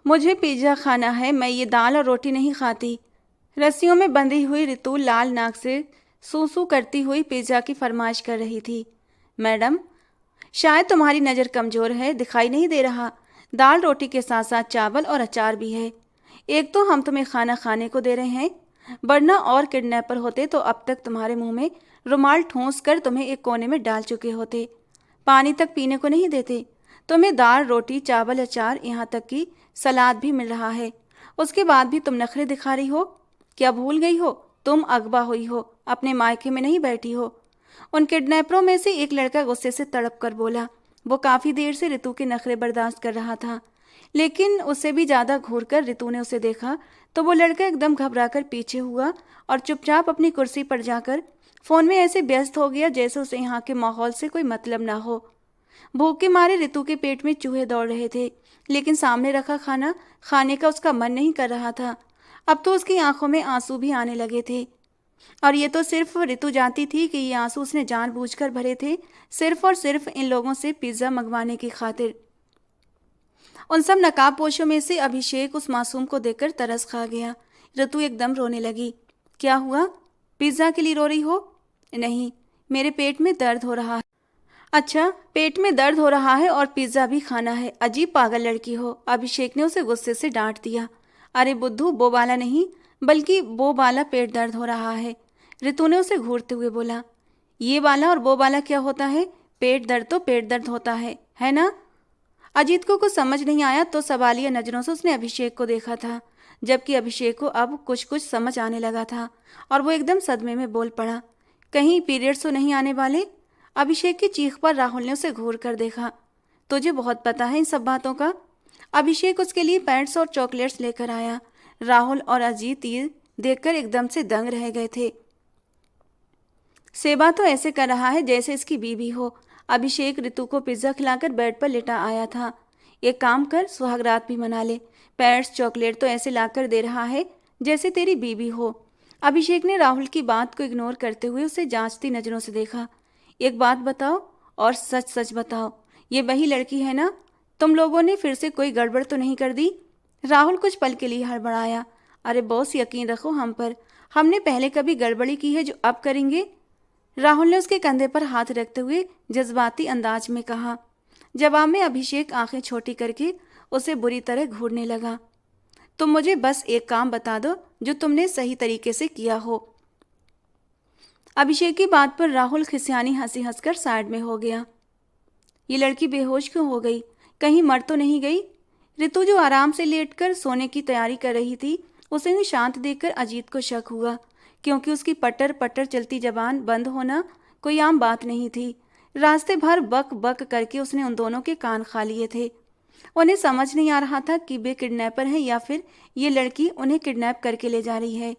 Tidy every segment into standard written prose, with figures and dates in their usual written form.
मुझे पिज्ज़ा खाना है, मैं ये दाल और रोटी नहीं खाती। रस्सियों में बंधी हुई रितु लाल नाक से सूं सूं करती हुई पिज्ज़ा की फरमाइश कर रही थी। मैडम, शायद तुम्हारी नज़र कमज़ोर है, दिखाई नहीं दे रहा। दाल रोटी के साथ साथ चावल और अचार भी है। एक तो हम तुम्हें खाना खाने को दे रहे हैं, वरना और किडनैपर होते तो अब तक तुम्हारे मुंह में रुमाल ठूंस कर तुम्हें एक कोने में डाल चुके होते। पानी तक पीने को नहीं देते। तुम्हें दाल रोटी चावल अचार यहाँ तक कि सलाद भी मिल रहा है। उसके बाद भी तुम नखरे दिखा रही हो। क्या भूल गई हो, तुम अगवा हुई हो, अपने मायके में नहीं बैठी हो। उन किडनैपरों में से एक लड़का गुस्से से तड़प कर बोला। वो काफी देर से रितु के नखरे बर्दाश्त कर रहा था, लेकिन उससे भी ज्यादा घूर कर रितु ने उसे देखा तो वो लड़का एकदम घबराकर पीछे हुआ और चुपचाप अपनी कुर्सी पर जाकर फोन में ऐसे व्यस्त हो गया जैसे उसे यहाँ के माहौल से कोई मतलब ना हो। भूख के मारे रितु के पेट में चूहे दौड़ रहे थे, लेकिन सामने रखा खाना खाने का उसका मन नहीं कर रहा था। अब तो उसकी आंखों में आंसू भी आने लगे थे, और ये तो सिर्फ रितु जानती थी कि ये आंसू उसने जानबूझकर भरे थे, सिर्फ और सिर्फ इन लोगों से पिज्ज़ा मंगवाने की खातिर। उन सब नकाबपोशों में से अभिषेक उस मासूम को देखकर तरस खा गया। रितु एकदम रोने लगी। क्या हुआ, पिज्ज़ा के लिए रो रही हो? नहीं, मेरे पेट में दर्द हो रहा है। अच्छा, पेट में दर्द हो रहा है और पिज्ज़ा भी खाना है, अजीब पागल लड़की हो, अभिषेक ने उसे गुस्से से डांट दिया। अरे बुद्धू, वो वाला नहीं, बल्कि वो वाला पेट दर्द हो रहा है, रितु ने उसे घूरते हुए बोला। ये वाला और वो वाला क्या होता है? पेट दर्द तो पेट दर्द होता है ना? अजीत को कुछ समझ नहीं आया तो सवालिया नजरों से उसने अभिषेक को देखा था, जबकि अभिषेक को अब कुछ कुछ समझ आने लगा था और वो एकदम सदमे में बोल पड़ा। कहीं पीरियड्स तो नहीं आने वाले? अभिषेक की चीख पर राहुल ने उसे घूर कर देखा। तुझे बहुत पता है इन सब बातों का। अभिषेक उसके लिए पैंट्स और चॉकलेट्स लेकर आया। राहुल और अजीत ये देखकर एकदम से दंग रह गए थे। सेबा तो ऐसे कर रहा है जैसे इसकी बीवी हो। अभिषेक रितु को पिज्जा खिलाकर बेड पर लेटा आया था। एक काम कर, सुहागरात भी मना ले। पैट्स चॉकलेट तो ऐसे लाकर दे रहा है जैसे तेरी बीवी हो। अभिषेक ने राहुल की बात को इग्नोर करते हुए उसे जांचती नजरों से देखा। एक बात बताओ और सच सच बताओ, ये वही लड़की है ना? तुम लोगों ने फिर से कोई गड़बड़ तो नहीं कर दी? राहुल कुछ पल के लिए हड़बड़ाया। अरे बॉस, यकीन रखो हम पर, हमने पहले कभी गड़बड़ी की है जो अब करेंगे? राहुल ने उसके कंधे पर हाथ रखते हुए जज्बाती अंदाज में कहा। जवाब में अभिषेक आंखें छोटी करके उसे बुरी तरह घूरने लगा। तुम मुझे बस एक काम बता दो जो तुमने सही तरीके से किया हो। अभिषेक की बात पर राहुल खिसियानी हंसी हंसकर साइड में हो गया। ये लड़की बेहोश क्यों हो गई? कहीं मर तो नहीं गई? रितु जो आराम से लेटकर सोने की तैयारी कर रही थी, उसे यूं शांत देखकर अजीत को शक हुआ, क्योंकि उसकी पटर पटर चलती जबान बंद होना कोई आम बात नहीं थी। रास्ते भर बक बक करके उसने उन दोनों के कान खा लिए थे। उन्हें समझ नहीं आ रहा था कि वे किडनैपर हैं या फिर ये लड़की उन्हें किडनैप करके ले जा रही है।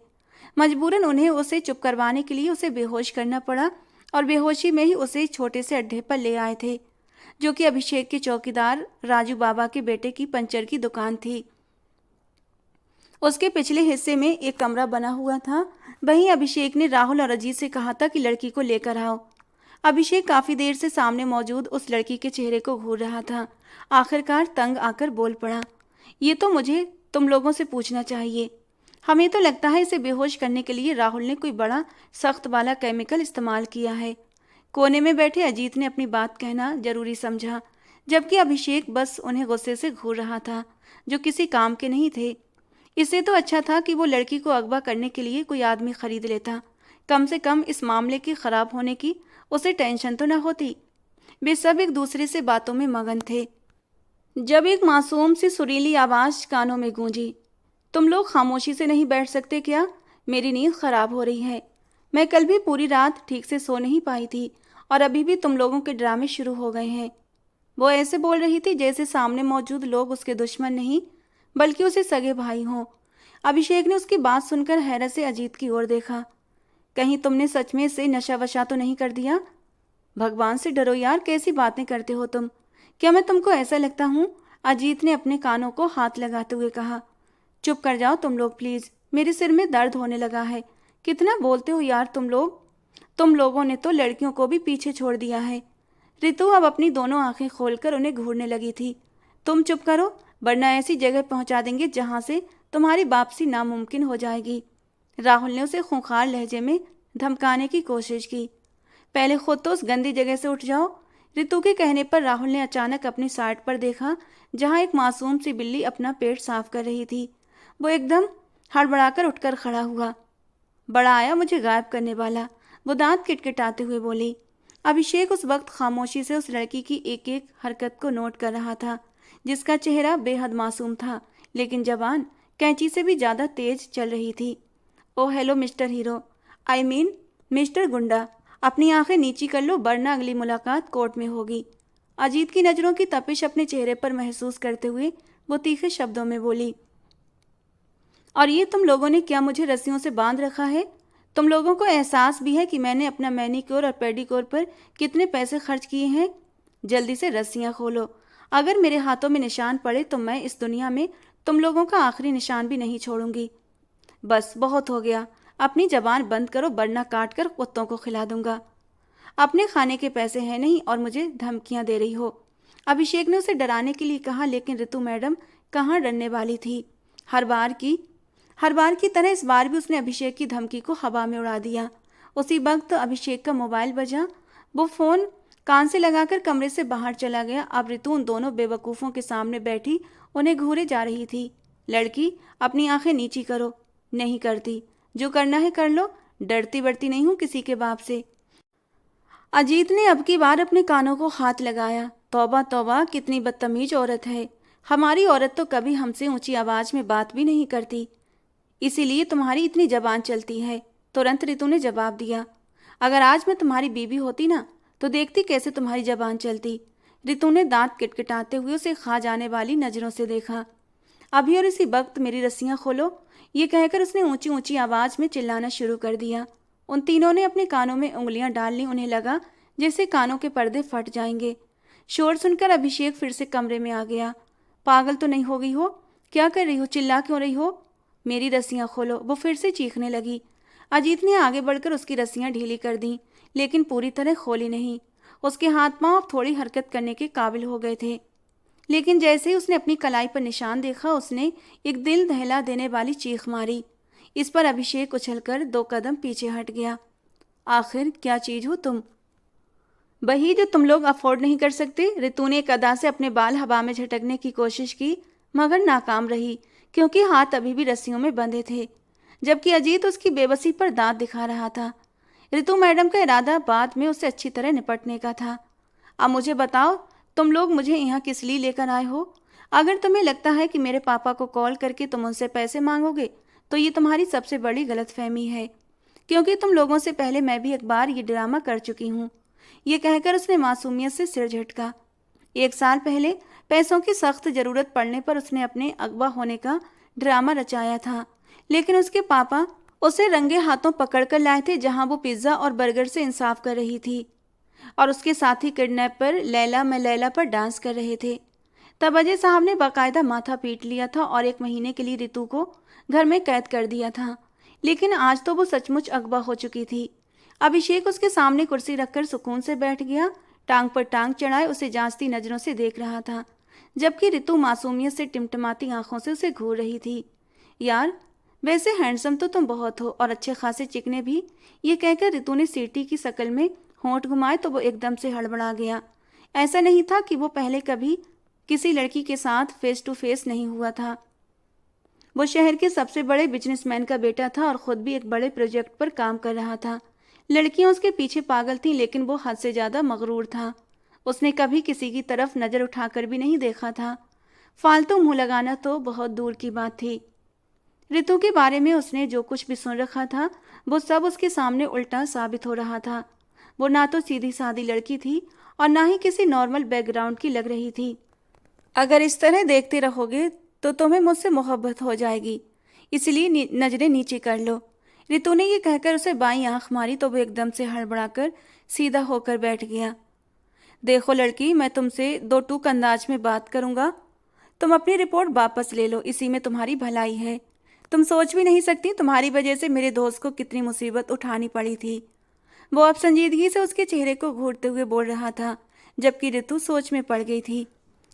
मजबूरन उन्हें उसे चुप करवाने के लिए उसे बेहोश करना पड़ा, और बेहोशी में ही उसे छोटे से अड्डे पर ले आए थे, जो कि अभिषेक के चौकीदार राजू बाबा के बेटे की पंचर की दुकान थी। उसके पिछले हिस्से में एक कमरा बना हुआ था। वहीं अभिषेक ने राहुल और अजीत से कहा था कि लड़की को लेकर आओ। अभिषेक काफी देर से सामने मौजूद उस लड़की के चेहरे को घूर रहा था। आखिरकार तंग आकर बोल पड़ा। ये तो मुझे तुम लोगों से पूछना चाहिए। हमें तो लगता है इसे बेहोश करने के लिए राहुल ने कोई बड़ा सख्त वाला केमिकल इस्तेमाल किया है। कोने में बैठे अजीत ने अपनी बात कहना जरूरी समझा, जबकि अभिषेक बस उन्हें गुस्से से घूर रहा था, जो किसी काम के नहीं थे। इससे तो अच्छा था कि वो लड़की को अगवा करने के लिए कोई आदमी खरीद लेता। कम से कम इस मामले के खराब होने की उसे टेंशन तो न होती। वे सब एक दूसरे से बातों में मगन थे जब एक मासूम सी सुरीली आवाज कानों में गूंजी। तुम लोग खामोशी से नहीं बैठ सकते क्या? मेरी नींद खराब हो रही है। मैं कल भी पूरी रात ठीक से सो नहीं पाई थी और अभी भी तुम लोगों के ड्रामे शुरू हो गए हैं। वो ऐसे बोल रही थी जैसे सामने मौजूद लोग उसके दुश्मन नहीं बल्कि उसे सगे भाई हों। अभिषेक ने उसकी बात सुनकर हैरत से अजीत की ओर देखा। कहीं तुमने सच में से नशा वशा तो नहीं कर दिया? भगवान से डरो यार, कैसी बातें करते हो तुम? क्या मैं तुमको ऐसा लगता हूँ? अजीत ने अपने कानों को हाथ लगाते हुए कहा। चुप कर जाओ तुम लोग प्लीज, मेरे सिर में दर्द होने लगा है। कितना बोलते हो यार तुम लोग। तुम लोगों ने तो लड़कियों को भी पीछे छोड़ दिया है। रितु अब अपनी दोनों आंखें खोलकर उन्हें घूरने लगी थी। तुम चुप करो, वरना ऐसी जगह पहुंचा देंगे जहां से तुम्हारी वापसी नामुमकिन हो जाएगी। राहुल ने उसे खूंखार लहजे में धमकाने की कोशिश की। पहले खुद तो उस गंदी जगह से उठ जाओ। रितु के कहने पर राहुल ने अचानक अपनी साइड पर देखा, जहां एक मासूम सी बिल्ली अपना पेट साफ कर रही थी। वो एकदम हड़बड़ाकर उठकर खड़ा हुआ। बड़ा आया मुझे गायब करने वाला, वो दांत किटकिटाते हुए बोली। अभिषेक उस वक्त खामोशी से उस लड़की की एक एक हरकत को नोट कर रहा था, जिसका चेहरा बेहद मासूम था, लेकिन जबान कैंची से भी ज्यादा तेज चल रही थी। Oh hello mister hero, I mean mister gunda, अपनी आंखें नीची कर लो, वरना अगली मुलाकात कोर्ट में होगी। अजीत की नजरों की तपिश अपने चेहरे पर महसूस करते हुए वो तीखे शब्दों में बोली। और ये तुम लोगों ने क्या मुझे रस्सियों से बांध रखा है? तुम लोगों को एहसास भी है कि मैंने अपना मैनीक्योर और पेडिक्योर पर कितने पैसे खर्च किए हैं? जल्दी से रस्सियां खोलो। अगर मेरे हाथों में निशान पड़े तो मैं इस दुनिया में तुम लोगों का आखिरी निशान भी नहीं छोड़ूंगी। बस बहुत हो गया, अपनी जबान बंद करो, वरना काट कर कुत्तों को खिला दूंगा। अपने खाने के पैसे हैं नहीं और मुझे धमकियां दे रही हो। अभिषेक ने उसे डराने के लिए कहा, लेकिन ऋतु मैडम कहाँ डरने वाली थी। हर बार की तरह इस बार भी उसने अभिषेक की धमकी को हवा में उड़ा दिया। उसी वक्त अभिषेक का मोबाइल बजा। वो फोन कान से लगाकर कमरे से बाहर चला गया। अब ऋतु उन दोनों बेवकूफ़ों के सामने बैठी उन्हें घूरे जा रही थी। लड़की, अपनी आंखें नीची करो। नहीं करती, जो करना है कर लो, डरती बढ़ती नहीं हूं किसी के बाप से। अजीत ने अब की बार अपने कानों को हाथ लगाया। तौबा तौबा, कितनी बदतमीज औरत है। हमारी औरत तो कभी हमसे ऊंची आवाज में बात भी नहीं करती, इसीलिए तुम्हारी इतनी जबान चलती है। तुरंत ऋतु ने जवाब दिया। अगर आज मैं तुम्हारी बीवी होती ना, तो देखती कैसे तुम्हारी जबान चलती। ऋतु ने दांत किटकिटाते हुए उसे खा जाने वाली नजरों से देखा। अभी और इसी वक्त मेरी रस्सियां खोलो, ये कहकर उसने ऊंची ऊंची आवाज में चिल्लाना शुरू कर दिया। उन तीनों ने अपने कानों में उंगलियां डाल ली। उन्हें लगा जैसे कानों के पर्दे फट जाएंगे। शोर सुनकर अभिषेक फिर से कमरे में आ गया। पागल तो नहीं हो गई हो? क्या कर रही हो? चिल्ला क्यों रही हो? मेरी रस्सियां खोलो, वो फिर से चीखने लगी। अजीत ने आगे बढ़कर उसकी रस्सियां ढीली कर दी, लेकिन पूरी तरह खोली नहीं। उसके हाथ पांव अब थोड़ी हरकत करने के काबिल हो गए थे, लेकिन जैसे ही उसने अपनी कलाई पर निशान देखा, उसने एक दिल दहला देने वाली चीख मारी। इस पर अभिषेक उछलकर 2 कदम पीछे हट गया। आखिर क्या चीज हो तुम? वही जो तुम लोग अफोर्ड नहीं कर सकते। ऋतु ने एक अदा से अपने बाल हवा में झटकने की कोशिश की, मगर नाकाम रही, क्योंकि हाथ अभी भी रस्सियों में बंधे थे, जबकि अजीत उसकी बेबसी पर दांत दिखा रहा था। ऋतु मैडम का इरादा बाद में उससे अच्छी तरह निपटने का था। अब मुझे बताओ, तुम लोग मुझे यहाँ किस लिए लेकर आए हो? अगर तुम्हें लगता है कि मेरे पापा को कॉल करके तुम उनसे पैसे मांगोगे, तो ये तुम्हारी सबसे बड़ी गलतफहमी है, क्योंकि तुम लोगों से पहले मैं भी एक बार ये ड्रामा कर चुकी हूँ। ये कहकर उसने मासूमियत से सिर झटका। 1 साल पहले पैसों की सख्त जरूरत पड़ने पर उसने अपने अगवा होने का ड्रामा रचाया था, लेकिन उसके पापा उसे रंगे हाथों पकड़कर लाए थे, जहां वो पिज्जा और बर्गर से इंसाफ कर रही थी और उसके साथी किडनैपर लैला मैं लैला पर डांस कर रहे थे। तब अजय साहब ने बाकायदा माथा पीट लिया था और 1 महीने के लिए ऋतु को घर में कैद कर दिया था। लेकिन आज तो वो सचमुच अगवा हो चुकी थी। अभिषेक उसके सामने कुर्सी रखकर सुकून से बैठ गया, टांग पर टांग चढ़ाए उसे जांचती नजरों से देख रहा था, जबकि ऋतु मासूमियत से टिमटिमाती आंखों से उसे घूर रही थी। यार, वैसे हैंडसम तो तुम बहुत हो और अच्छे खासे चिकने भी। ये कहकर ऋतु ने सीटी की शक्ल में होंठ घुमाए तो वो एकदम से हड़बड़ा गया। ऐसा नहीं था कि वो पहले कभी किसी लड़की के साथ फेस टू फेस नहीं हुआ था। वो शहर के सबसे बड़े बिजनेसमैन का बेटा था और खुद भी एक बड़े प्रोजेक्ट पर काम कर रहा था। लड़कियां उसके पीछे पागल थीं, लेकिन वो हद से ज्यादा मगरूर था। उसने कभी किसी की तरफ नजर उठाकर भी नहीं देखा था। फालतू मुंह लगाना तो बहुत दूर की बात थी। ऋतु के बारे में उसने जो कुछ भी सुन रखा था, वो सब उसके सामने उल्टा साबित हो रहा था। वो ना तो सीधी सादी लड़की थी और ना ही किसी नॉर्मल बैकग्राउंड की लग रही थी। अगर इस तरह देखते रहोगे तो तुम्हें मुझसे मोहब्बत हो जाएगी, इसलिए नजरें नीचे कर लो। ऋतु ने यह कहकर उसे बाईं आंख मारी तो वो एकदम से हड़बड़ाकर सीधा होकर बैठ गया। देखो लड़की, मैं तुमसे 2 टूक अंदाज में बात करूंगा। तुम अपनी रिपोर्ट वापस ले लो, इसी में तुम्हारी भलाई है। तुम सोच भी नहीं सकती तुम्हारी वजह से मेरे दोस्त को कितनी मुसीबत उठानी पड़ी थी। वो अब संजीदगी से उसके चेहरे को घूरते हुए बोल रहा था, जबकि ऋतु सोच में पड़ गई थी।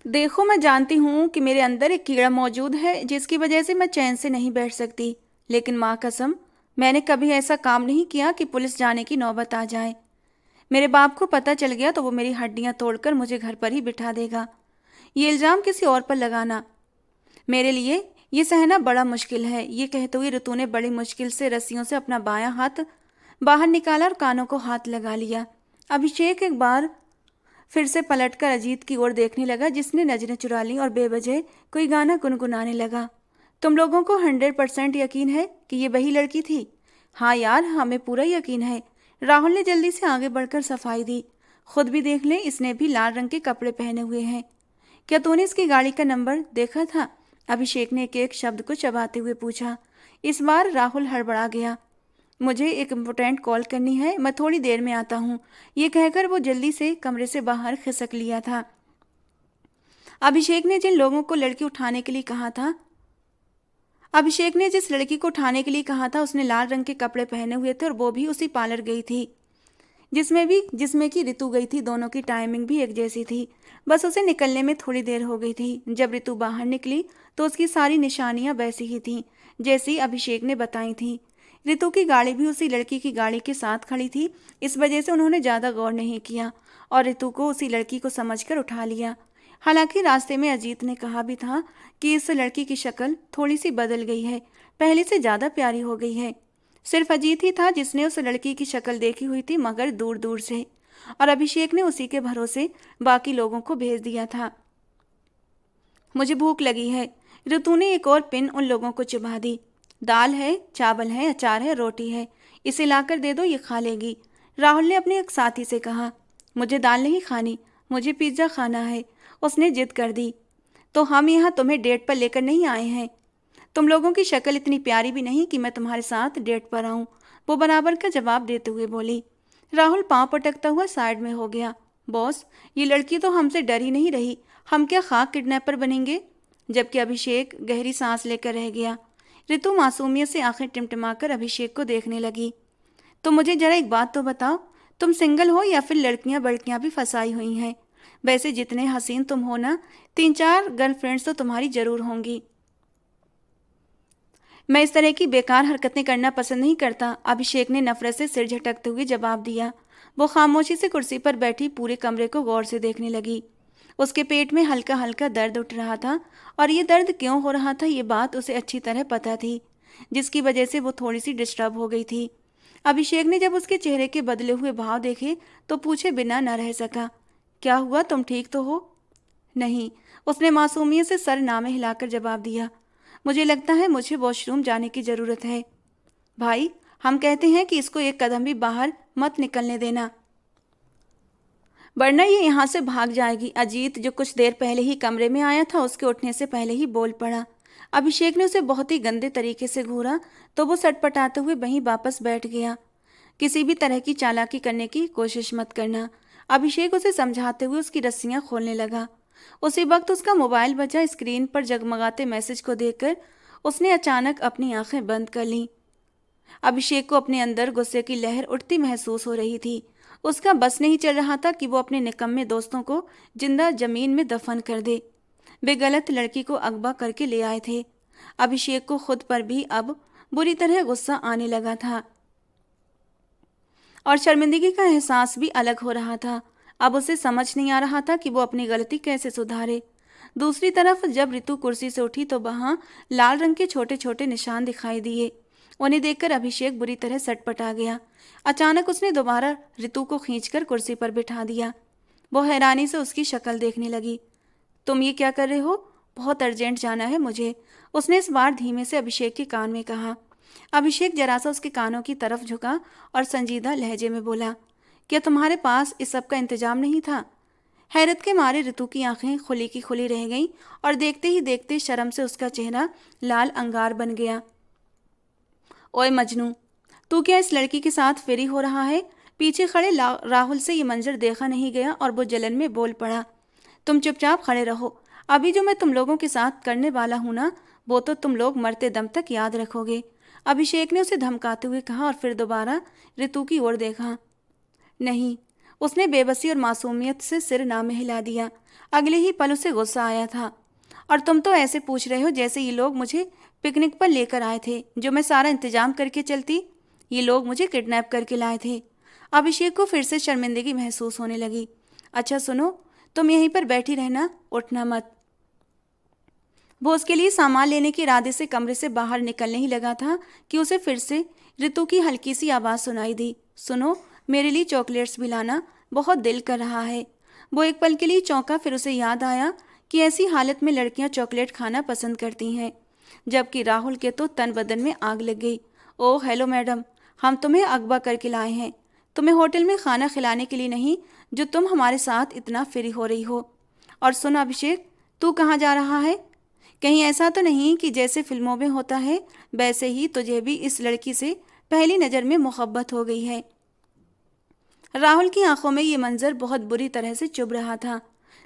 देखो, मैं जानती हूँ कि मेरे अंदर एक कीड़ा मौजूद है जिसकी वजह से मैं चैन से नहीं बैठ सकती, लेकिन माँ कसम, मैंने कभी ऐसा काम नहीं किया कि पुलिस जाने की नौबत आ जाए। मेरे बाप को पता चल गया तो वो मेरी हड्डियां तोड़कर मुझे घर पर ही बिठा देगा। ये इल्ज़ाम किसी और पर लगाना मेरे लिए ये सहना बड़ा मुश्किल है। ये कहते हुए ऋतु ने बड़ी मुश्किल से रस्सियों से अपना बायां हाथ बाहर निकाला और कानों को हाथ लगा लिया। अभिषेक एक बार फिर से पलटकर अजीत की ओर देखने लगा, जिसने नजरें चुरा लीं और बेवजह कोई गाना गुनगुनाने लगा। तुम लोगों को 100% यकीन है कि ये वही लड़की थी? हाँ यार, हमें पूरा यकीन है। राहुल ने जल्दी से आगे बढ़कर सफाई दी। खुद भी देख ले, इसने भी लाल रंग के कपड़े पहने हुए हैं। क्या तूने इसकी गाड़ी का नंबर देखा था? अभिषेक ने एक एक शब्द को चबाते हुए पूछा। इस बार राहुल हड़बड़ा गया। मुझे एक इम्पोर्टेंट कॉल करनी है, मैं थोड़ी देर में आता हूँ। ये कहकर वो जल्दी से कमरे से बाहर खिसक लिया था। अभिषेक ने जिन लोगों को लड़की उठाने के लिए कहा था अभिषेक ने जिस लड़की को उठाने के लिए कहा था उसने लाल रंग के कपड़े पहने हुए थे और वो भी उसी पार्लर गई थी जिसमें कि ऋतु गई थी। दोनों की टाइमिंग भी एक जैसी थी। बस उसे निकलने में थोड़ी देर हो गई थी। जब ऋतु बाहर निकली तो उसकी सारी निशानियां वैसी ही थीं जैसी अभिषेक ने बताई थी। ऋतु की गाड़ी भी उसी लड़की की गाड़ी के साथ खड़ी थी। इस वजह से उन्होंने ज़्यादा गौर नहीं किया और ऋतु को उसी लड़की को समझकर उठा लिया। हालांकि रास्ते में अजीत ने कहा भी था कि इस लड़की की शक्ल थोड़ी सी बदल गई है, पहले से ज़्यादा प्यारी हो गई है। सिर्फ अजीत ही था जिसने उस लड़की की शक्ल देखी हुई थी, मगर दूर दूर से, और अभिषेक ने उसी के भरोसे बाकी लोगों को भेज दिया था। मुझे भूख लगी है। ऋतु ने एक और पिन उन लोगों को चुभा दी। दाल है, चावल है, अचार है, रोटी है, इसे लाकर दे दो, ये खा लेगी। राहुल ने अपने एक साथी से कहा। मुझे दाल नहीं खानी, मुझे पिज्ज़ा खाना है, उसने जिद कर दी। तो हम यहाँ तुम्हें डेट पर लेकर नहीं आए हैं। तुम लोगों की शक्ल इतनी प्यारी भी नहीं कि मैं तुम्हारे साथ डेट पर आऊँ, वो बराबर का जवाब देते हुए बोली। राहुल पांव पटकता हुआ साइड में हो गया। बॉस, ये लड़की तो हमसे डर ही नहीं रही, हम क्या खाक किडनैपर बनेंगे? जबकि अभिषेक गहरी सांस लेकर रह गया। ऋतु मासूमियत से आंखें टिमटिमाकर अभिषेक को देखने लगी। तो मुझे जरा एक बात तो बताओ, तुम सिंगल हो या फिर लड़कियां बड़कियां भी फंसाई हुई हैं? वैसे जितने हसीन तुम हो ना, 3-4 गर्लफ्रेंड्स तो तुम्हारी जरूर होंगी। मैं इस तरह की बेकार हरकतें करना पसंद नहीं करता, अभिषेक ने नफरत से सिर झटकते हुए जवाब दिया। वो खामोशी से कुर्सी पर बैठी पूरे कमरे को गौर से देखने लगी। उसके पेट में हल्का हल्का दर्द उठ रहा था और ये दर्द क्यों हो रहा था ये बात उसे अच्छी तरह पता थी, जिसकी वजह से वो थोड़ी सी डिस्टर्ब हो गई थी। अभिषेक ने जब उसके चेहरे के बदले हुए भाव देखे तो पूछे बिना न रह सका, क्या हुआ, तुम ठीक तो हो? नहीं, उसने मासूमियत से सर नामे हिलाकर जवाब दिया। मुझे लगता है मुझे वॉशरूम जाने की ज़रूरत है। भाई, हम कहते हैं कि इसको एक कदम भी बाहर मत निकलने देना, वरना ये यहाँ से भाग जाएगी। अजीत, जो कुछ देर पहले ही कमरे में आया था, उसके उठने से पहले ही बोल पड़ा। अभिषेक ने उसे बहुत ही गंदे तरीके से घूरा तो वो सटपटाते हुए वहीं वापस बैठ गया। किसी भी तरह की चालाकी करने की कोशिश मत करना, अभिषेक उसे समझाते हुए उसकी रस्सियां खोलने लगा। उसी वक्त उसका मोबाइल बजा। स्क्रीन पर जगमगाते मैसेज को देखकर उसने अचानक अपनी आंखें बंद कर लीं। अभिषेक को अपने अंदर गुस्से की लहर उठती महसूस हो रही थी। उसका बस नहीं चल रहा था कि वो अपने निकम्मे दोस्तों को जिंदा जमीन में दफन कर दे। वे गलत लड़की को अगवा करके ले आए थे। अभिषेक को खुद पर भी अब बुरी तरह गुस्सा आने लगा था और शर्मिंदगी का एहसास भी अलग हो रहा था। अब उसे समझ नहीं आ रहा था कि वो अपनी गलती कैसे सुधारे। दूसरी तरफ जब ऋतु कुर्सी से उठी तो वहां लाल रंग के छोटे छोटे निशान दिखाई दिए। उन्हें देखकर अभिषेक बुरी तरह सटपटा गया। अचानक उसने दोबारा ऋतु को खींचकर कुर्सी पर बिठा दिया। वो हैरानी से उसकी शक्ल देखने लगी। तुम ये क्या कर रहे हो? बहुत अर्जेंट जाना है मुझे, उसने इस बार धीमे से अभिषेक के कान में कहा। अभिषेक जरा सा उसके कानों की तरफ झुका और संजीदा लहजे में बोला, क्या तुम्हारे पास इस सब का इंतजाम नहीं था? हैरत के मारे ऋतु की आंखें खुली की खुली रह गईं और देखते ही देखते शर्म से उसका चेहरा लाल अंगार बन गया। ओए मजनू, तू क्या इस लड़की के साथ फेरी हो रहा है? पीछे खड़े राहुल से ये मंजर देखा नहीं गया और वो जलन में बोल पड़ा। तुम चुपचाप खड़े रहो, अभी जो मैं तुम लोगों के साथ करने वाला हूं ना, वो तो तुम लोग मरते दम तक याद रखोगे, अभिषेक ने उसे धमकाते हुए कहा और फिर दोबारा ऋतु की ओर देखा। नहीं, उसने बेबसी और मासूमियत से सिर नाम हिला दिया। अगले ही पल उसे गुस्सा आया था। और तुम तो ऐसे पूछ रहे हो जैसे ये लोग मुझे पिकनिक पर लेकर आए थे, जो मैं सारा इंतजाम करके चलती। ये लोग मुझे किडनैप करके लाए थे। अभिषेक को फिर से शर्मिंदगी महसूस होने लगी। अच्छा सुनो, तुम यहीं पर बैठी रहना, उठना मत। वो उसके लिए सामान लेने के इरादे से कमरे से बाहर निकलने ही लगा था कि उसे फिर से ऋतु की हल्की सी आवाज़ सुनाई दी। सुनो, मेरे लिए चॉकलेट्स भी लाना, बहुत दिल कर रहा है। वो एक पल के लिए चौंका, फिर उसे याद आया कि ऐसी हालत में लड़कियां चॉकलेट खाना पसंद करती हैं, जबकि राहुल के तो तन बदन में आग लग गई। ओह हेलो मैडम, हम तुम्हें अगवा करके लाए हैं, तुम्हें होटल में खाना खिलाने के लिए नहीं, जो तुम हमारे साथ इतना फ्री हो रही हो। और सुन अभिषेक, तू कहाँ जा रहा है? कहीं ऐसा तो नहीं कि जैसे फिल्मों में होता है वैसे ही तुझे भी इस लड़की से पहली नज़र में मोहब्बत हो गई है? राहुल की आंखों में ये मंजर बहुत बुरी तरह से चुभ रहा था।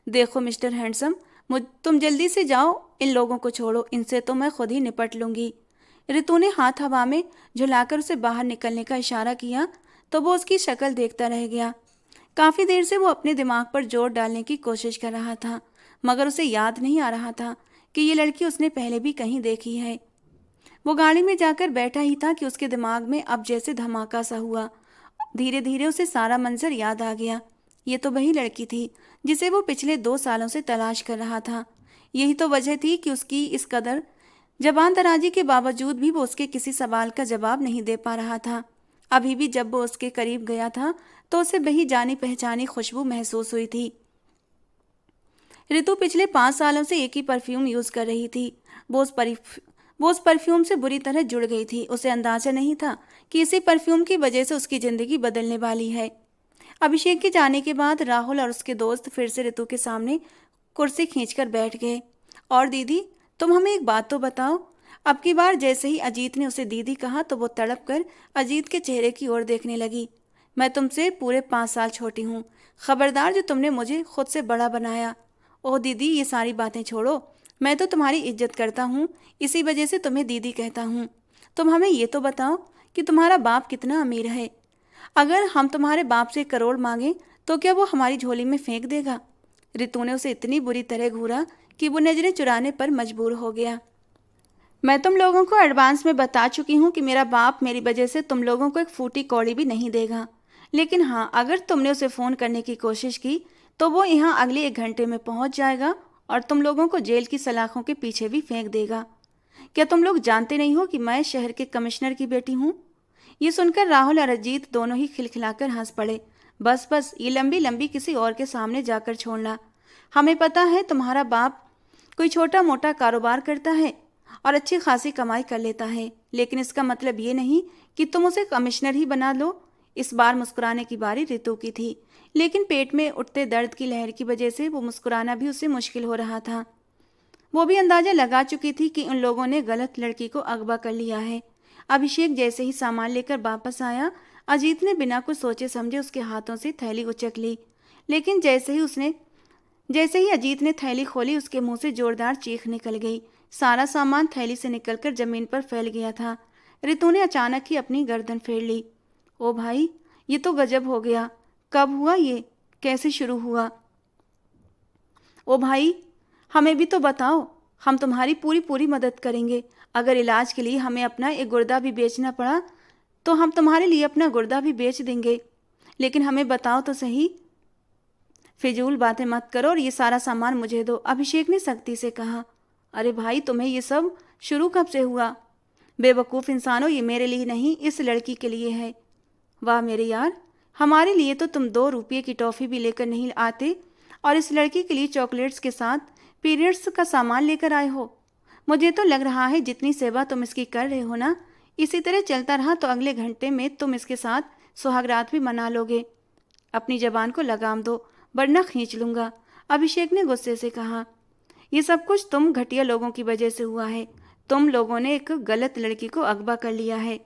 देखो मिस्टर हैंडसम, तुम जल्दी से जाओ, इन लोगों को छोड़ो, इनसे तो मैं खुद ही निपट लूंगी। ऋतु ने हाथ हवा में झुलाकर उसे बाहर निकलने का इशारा किया तो वो उसकी शक्ल देखता रह गया। काफ़ी देर से वो अपने दिमाग पर जोर डालने की कोशिश कर रहा था, मगर उसे याद नहीं आ रहा था कि ये लड़की उसने पहले भी कहीं देखी है। वो गाड़ी में जाकर बैठा ही था कि उसके दिमाग में अब जैसे धमाका सा हुआ। धीरे धीरे उसे सारा मंजर याद आ गया। ये तो वही लड़की थी जिसे वो पिछले 2 सालों से तलाश कर रहा था। यही तो वजह थी कि उसकी इस कदर जबान दराजी के बावजूद भी वो उसके किसी सवाल का जवाब नहीं दे पा रहा था। अभी भी जब वो उसके करीब गया था तो उसे वही जानी पहचानी खुशबू महसूस हुई थी। ऋतु पिछले 5 सालों से एक ही परफ्यूम यूज़ कर रही थी। वो उस परफ्यूम से बुरी तरह जुड़ गई थी। उसे अंदाजा नहीं था कि इसी परफ्यूम की वजह से उसकी ज़िंदगी बदलने वाली है। अभिषेक के जाने के बाद राहुल और उसके दोस्त फिर से ऋतु के सामने कुर्सी खींचकर बैठ गए। और दीदी, तुम हमें एक बात तो बताओ। अब की बार जैसे ही अजीत ने उसे दीदी कहा तो वो तड़प कर अजीत के चेहरे की ओर देखने लगी। मैं तुमसे पूरे 5 साल छोटी हूँ। खबरदार, जो तुमने मुझे खुद से बड़ा बनाया। ओह दीदी, ये सारी बातें छोड़ो। मैं तो तुम्हारी इज्जत करता हूँ, इसी वजह से तुम्हें दीदी कहता हूँ। तुम हमें ये तो बताओ कि तुम्हारा बाप कितना अमीर है? अगर हम तुम्हारे बाप से 1 करोड़ मांगे तो क्या वो हमारी झोली में फेंक देगा? ऋतु ने उसे इतनी बुरी तरह घूरा कि वो नजरें चुराने पर मजबूर हो गया। मैं तुम लोगों को एडवांस में बता चुकी हूँ कि मेरा बाप मेरी वजह से तुम लोगों को एक फूटी कौड़ी भी नहीं देगा। लेकिन हाँ, अगर तुमने उसे फ़ोन करने की कोशिश की तो वो यहाँ अगले 1 घंटे में पहुँच जाएगा और तुम लोगों को जेल की सलाखों के पीछे भी फेंक देगा। क्या तुम लोग जानते नहीं हो कि मैं शहर के कमिश्नर की बेटी हूँ? ये सुनकर राहुल और अजीत दोनों ही खिलखिलाकर हंस पड़े। बस बस, ये लंबी लंबी किसी और के सामने जाकर छोड़ना। हमें पता है तुम्हारा बाप कोई छोटा मोटा कारोबार करता है और अच्छी खासी कमाई कर लेता है, लेकिन इसका मतलब ये नहीं कि तुम उसे कमिश्नर ही बना लो। इस बार मुस्कुराने की बारी ऋतु की थी, लेकिन पेट में उठते दर्द की लहर की वजह से वो मुस्कुराना भी उसे मुश्किल हो रहा था। वो भी अंदाजा लगा चुकी थी कि उन लोगों ने गलत लड़की को अगवा कर लिया है। अभिषेक जैसे ही सामान लेकर वापस आया, अजीत ने बिना कुछ सोचे समझे उसके हाथों से थैली उचक ली। लेकिन जैसे ही अजीत ने थैली खोली, उसके मुंह से जोरदार चीख निकल गई। सारा सामान थैली से निकलकर जमीन पर फैल गया था। ऋतु ने अचानक ही अपनी गर्दन फेर ली। ओ भाई, ये तो गजब हो गया। कब हुआ ये? कैसे शुरू हुआ? ओ भाई, हमें भी तो बताओ, हम तुम्हारी पूरी पूरी मदद करेंगे। अगर इलाज के लिए हमें अपना एक गुर्दा भी बेचना पड़ा तो हम तुम्हारे लिए अपना गुर्दा भी बेच देंगे। लेकिन हमें बताओ तो सही। फिजूल बातें मत करो और ये सारा सामान मुझे दो, अभिषेक ने सख्ती से कहा। अरे भाई, तुम्हें ये सब शुरू कब से हुआ? बेवकूफ़ इंसानों, ये मेरे लिए नहीं, इस लड़की के लिए है। वाह मेरे यार, हमारे लिए तो तुम 2 रुपये की टॉफ़ी भी लेकर नहीं आते और इस लड़की के लिए चॉकलेट्स के साथ पीरियड्स का सामान लेकर आए हो। मुझे तो लग रहा है जितनी सेवा तुम इसकी कर रहे हो ना, इसी तरह चलता रहा तो अगले घंटे में तुम इसके साथ सुहागरात भी मना लोगे। अपनी जबान को लगाम दो वरना खींच लूँगा, अभिषेक ने गुस्से से कहा। ये सब कुछ तुम घटिया लोगों की वजह से हुआ है। तुम लोगों ने एक गलत लड़की को अगवा कर लिया है।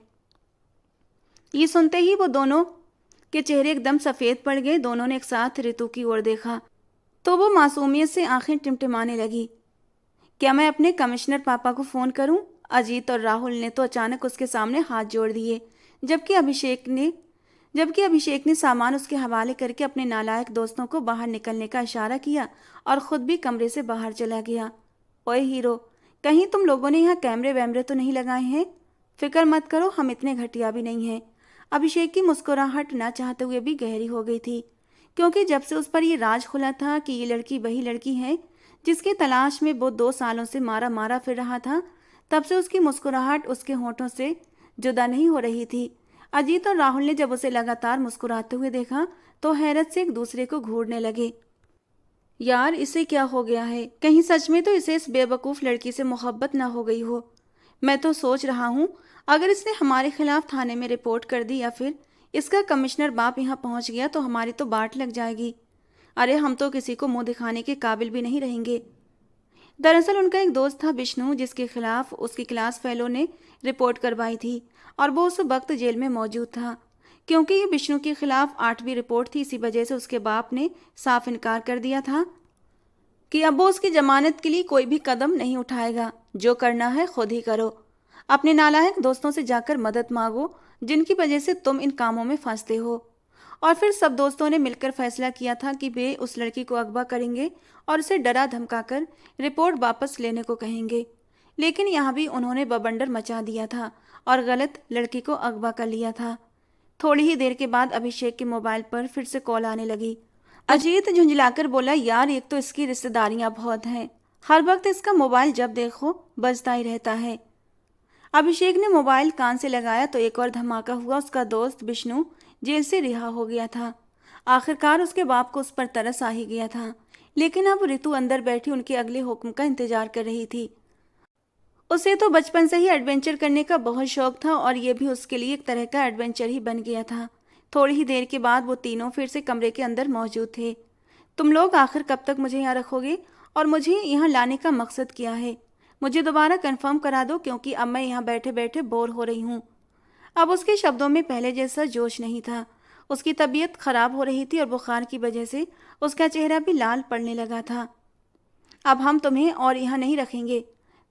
ये सुनते ही वो दोनों के चेहरे एकदम सफ़ेद पड़ गए। दोनों ने एक साथ ऋतु की ओर देखा तो वो मासूमियत से आंखें टिमटिमाने लगी। क्या मैं अपने कमिश्नर पापा को फ़ोन करूं? अजीत और राहुल ने तो अचानक उसके सामने हाथ जोड़ दिए, जबकि जबकि अभिषेक ने सामान उसके हवाले करके अपने नालायक दोस्तों को बाहर निकलने का इशारा किया और खुद भी कमरे से बाहर चला गया। ओए हीरो, कहीं तुम लोगों ने यहाँ कैमरे वैमरे तो नहीं लगाए हैं? फिक्र मत करो, हम इतने घटिया भी नहीं हैं। अभिषेक की मुस्कुराहट ना चाहते हुए भी गहरी हो गई थी, क्योंकि जब से उस पर ये राज खुला था कि ये लड़की वही लड़की है जिसकी तलाश में वो 2 सालों से मारा मारा फिर रहा था, तब से उसकी मुस्कुराहट उसके होठों से जुदा नहीं हो रही थी। अजीत और राहुल ने जब उसे लगातार मुस्कुराते हुए देखा तो हैरत से एक दूसरे को घूरने लगे। यार, इसे क्या हो गया है? कहीं सच में तो इसे इस बेवकूफ़ लड़की से मोहब्बत ना हो गई हो। मैं तो सोच रहा हूँ, अगर इसने हमारे खिलाफ थाने में रिपोर्ट कर दी या फिर इसका कमिश्नर बाप यहाँ पहुँच गया तो हमारी तो बाट लग जाएगी। अरे, हम तो किसी को मुंह दिखाने के काबिल भी नहीं रहेंगे। दरअसल उनका एक दोस्त था विष्णु, जिसके खिलाफ उसकी क्लास फेलो ने रिपोर्ट करवाई थी और वो उस वक्त जेल में मौजूद था। क्योंकि ये विष्णु के खिलाफ 8वीं रिपोर्ट थी, इसी वजह से उसके बाप ने साफ इनकार कर दिया था कि अब वो उसकी जमानत के लिए कोई भी कदम नहीं उठाएगा। जो करना है खुद ही करो। अपने नालायक दोस्तों से जाकर मदद मांगो, जिनकी वजह से तुम इन कामों में फंसते हो। और फिर सब दोस्तों ने मिलकर फैसला किया था कि वे उस लड़की को अगवा करेंगे और उसे डरा धमकाकर रिपोर्ट वापस लेने को कहेंगे। लेकिन यहाँ भी उन्होंने बवंडर मचा दिया था और गलत लड़की को अगवा कर लिया था। थोड़ी ही देर के बाद अभिषेक के मोबाइल पर फिर से कॉल आने लगी। अजीत झुंझलाकर बोला, यार, एक तो इसकी रिश्तेदारियां बहुत हैं, हर वक्त इसका मोबाइल जब देखो बजता ही रहता है। अभिषेक ने मोबाइल कान से लगाया तो एक और धमाका हुआ। उसका दोस्त विष्णु जेल से रिहा हो गया था। आखिरकार उसके बाप को उस पर तरस आ ही गया था। लेकिन अब रितु अंदर बैठी उनके अगले हुक्म का इंतजार कर रही थी। उसे तो बचपन से ही एडवेंचर करने का बहुत शौक था और ये भी उसके लिए एक तरह का एडवेंचर ही बन गया था। थोड़ी ही देर के बाद वो तीनों फिर से कमरे के अंदर मौजूद थे। तुम लोग आखिर कब तक मुझे यहाँ रखोगे और मुझे यहाँ लाने का मकसद क्या है? मुझे दोबारा कंफर्म करा दो, क्योंकि अब मैं यहाँ बैठे बैठे बोर हो रही हूँ। अब उसके शब्दों में पहले जैसा जोश नहीं था। उसकी तबीयत खराब हो रही थी और बुखार की वजह से उसका चेहरा भी लाल पड़ने लगा था। अब हम तुम्हें और यहाँ नहीं रखेंगे।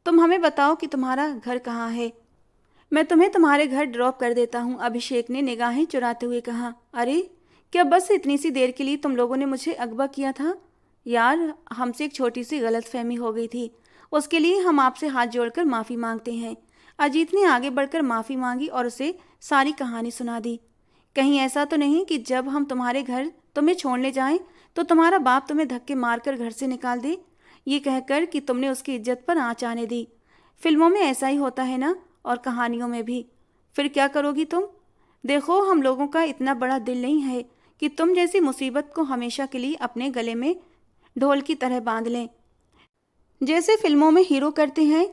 तुम हमें बताओ कि तुम्हारा घर कहाँ है। मैं तुम्हें तुम्हारे घर ड्रॉप कर देता हूँ, अभिषेक ने निगाहें चुराते हुए कहा। अरे, क्या बस इतनी सी देर के लिए तुम लोगों ने मुझे अगवा किया था? यार, हमसे एक छोटी सी गलतफहमी हो गई थी, उसके लिए हम आपसे हाथ जोड़कर माफ़ी मांगते हैं। अजीत ने आगे बढ़कर माफ़ी मांगी और उसे सारी कहानी सुना दी। कहीं ऐसा तो नहीं कि जब हम तुम्हारे घर तुम्हें छोड़ने जाएं तो तुम्हारा बाप तुम्हें धक्के मारकर घर से निकाल दे, ये कहकर कि तुमने उसकी इज्जत पर आँच आने दी। फिल्मों में ऐसा ही होता है ना, और कहानियों में भी। फिर क्या करोगी तुम? देखो, हम लोगों का इतना बड़ा दिल नहीं है कि तुम जैसी मुसीबत को हमेशा के लिए अपने गले में ढोल की तरह बांध लें, जैसे फिल्मों में हीरो करते हैं।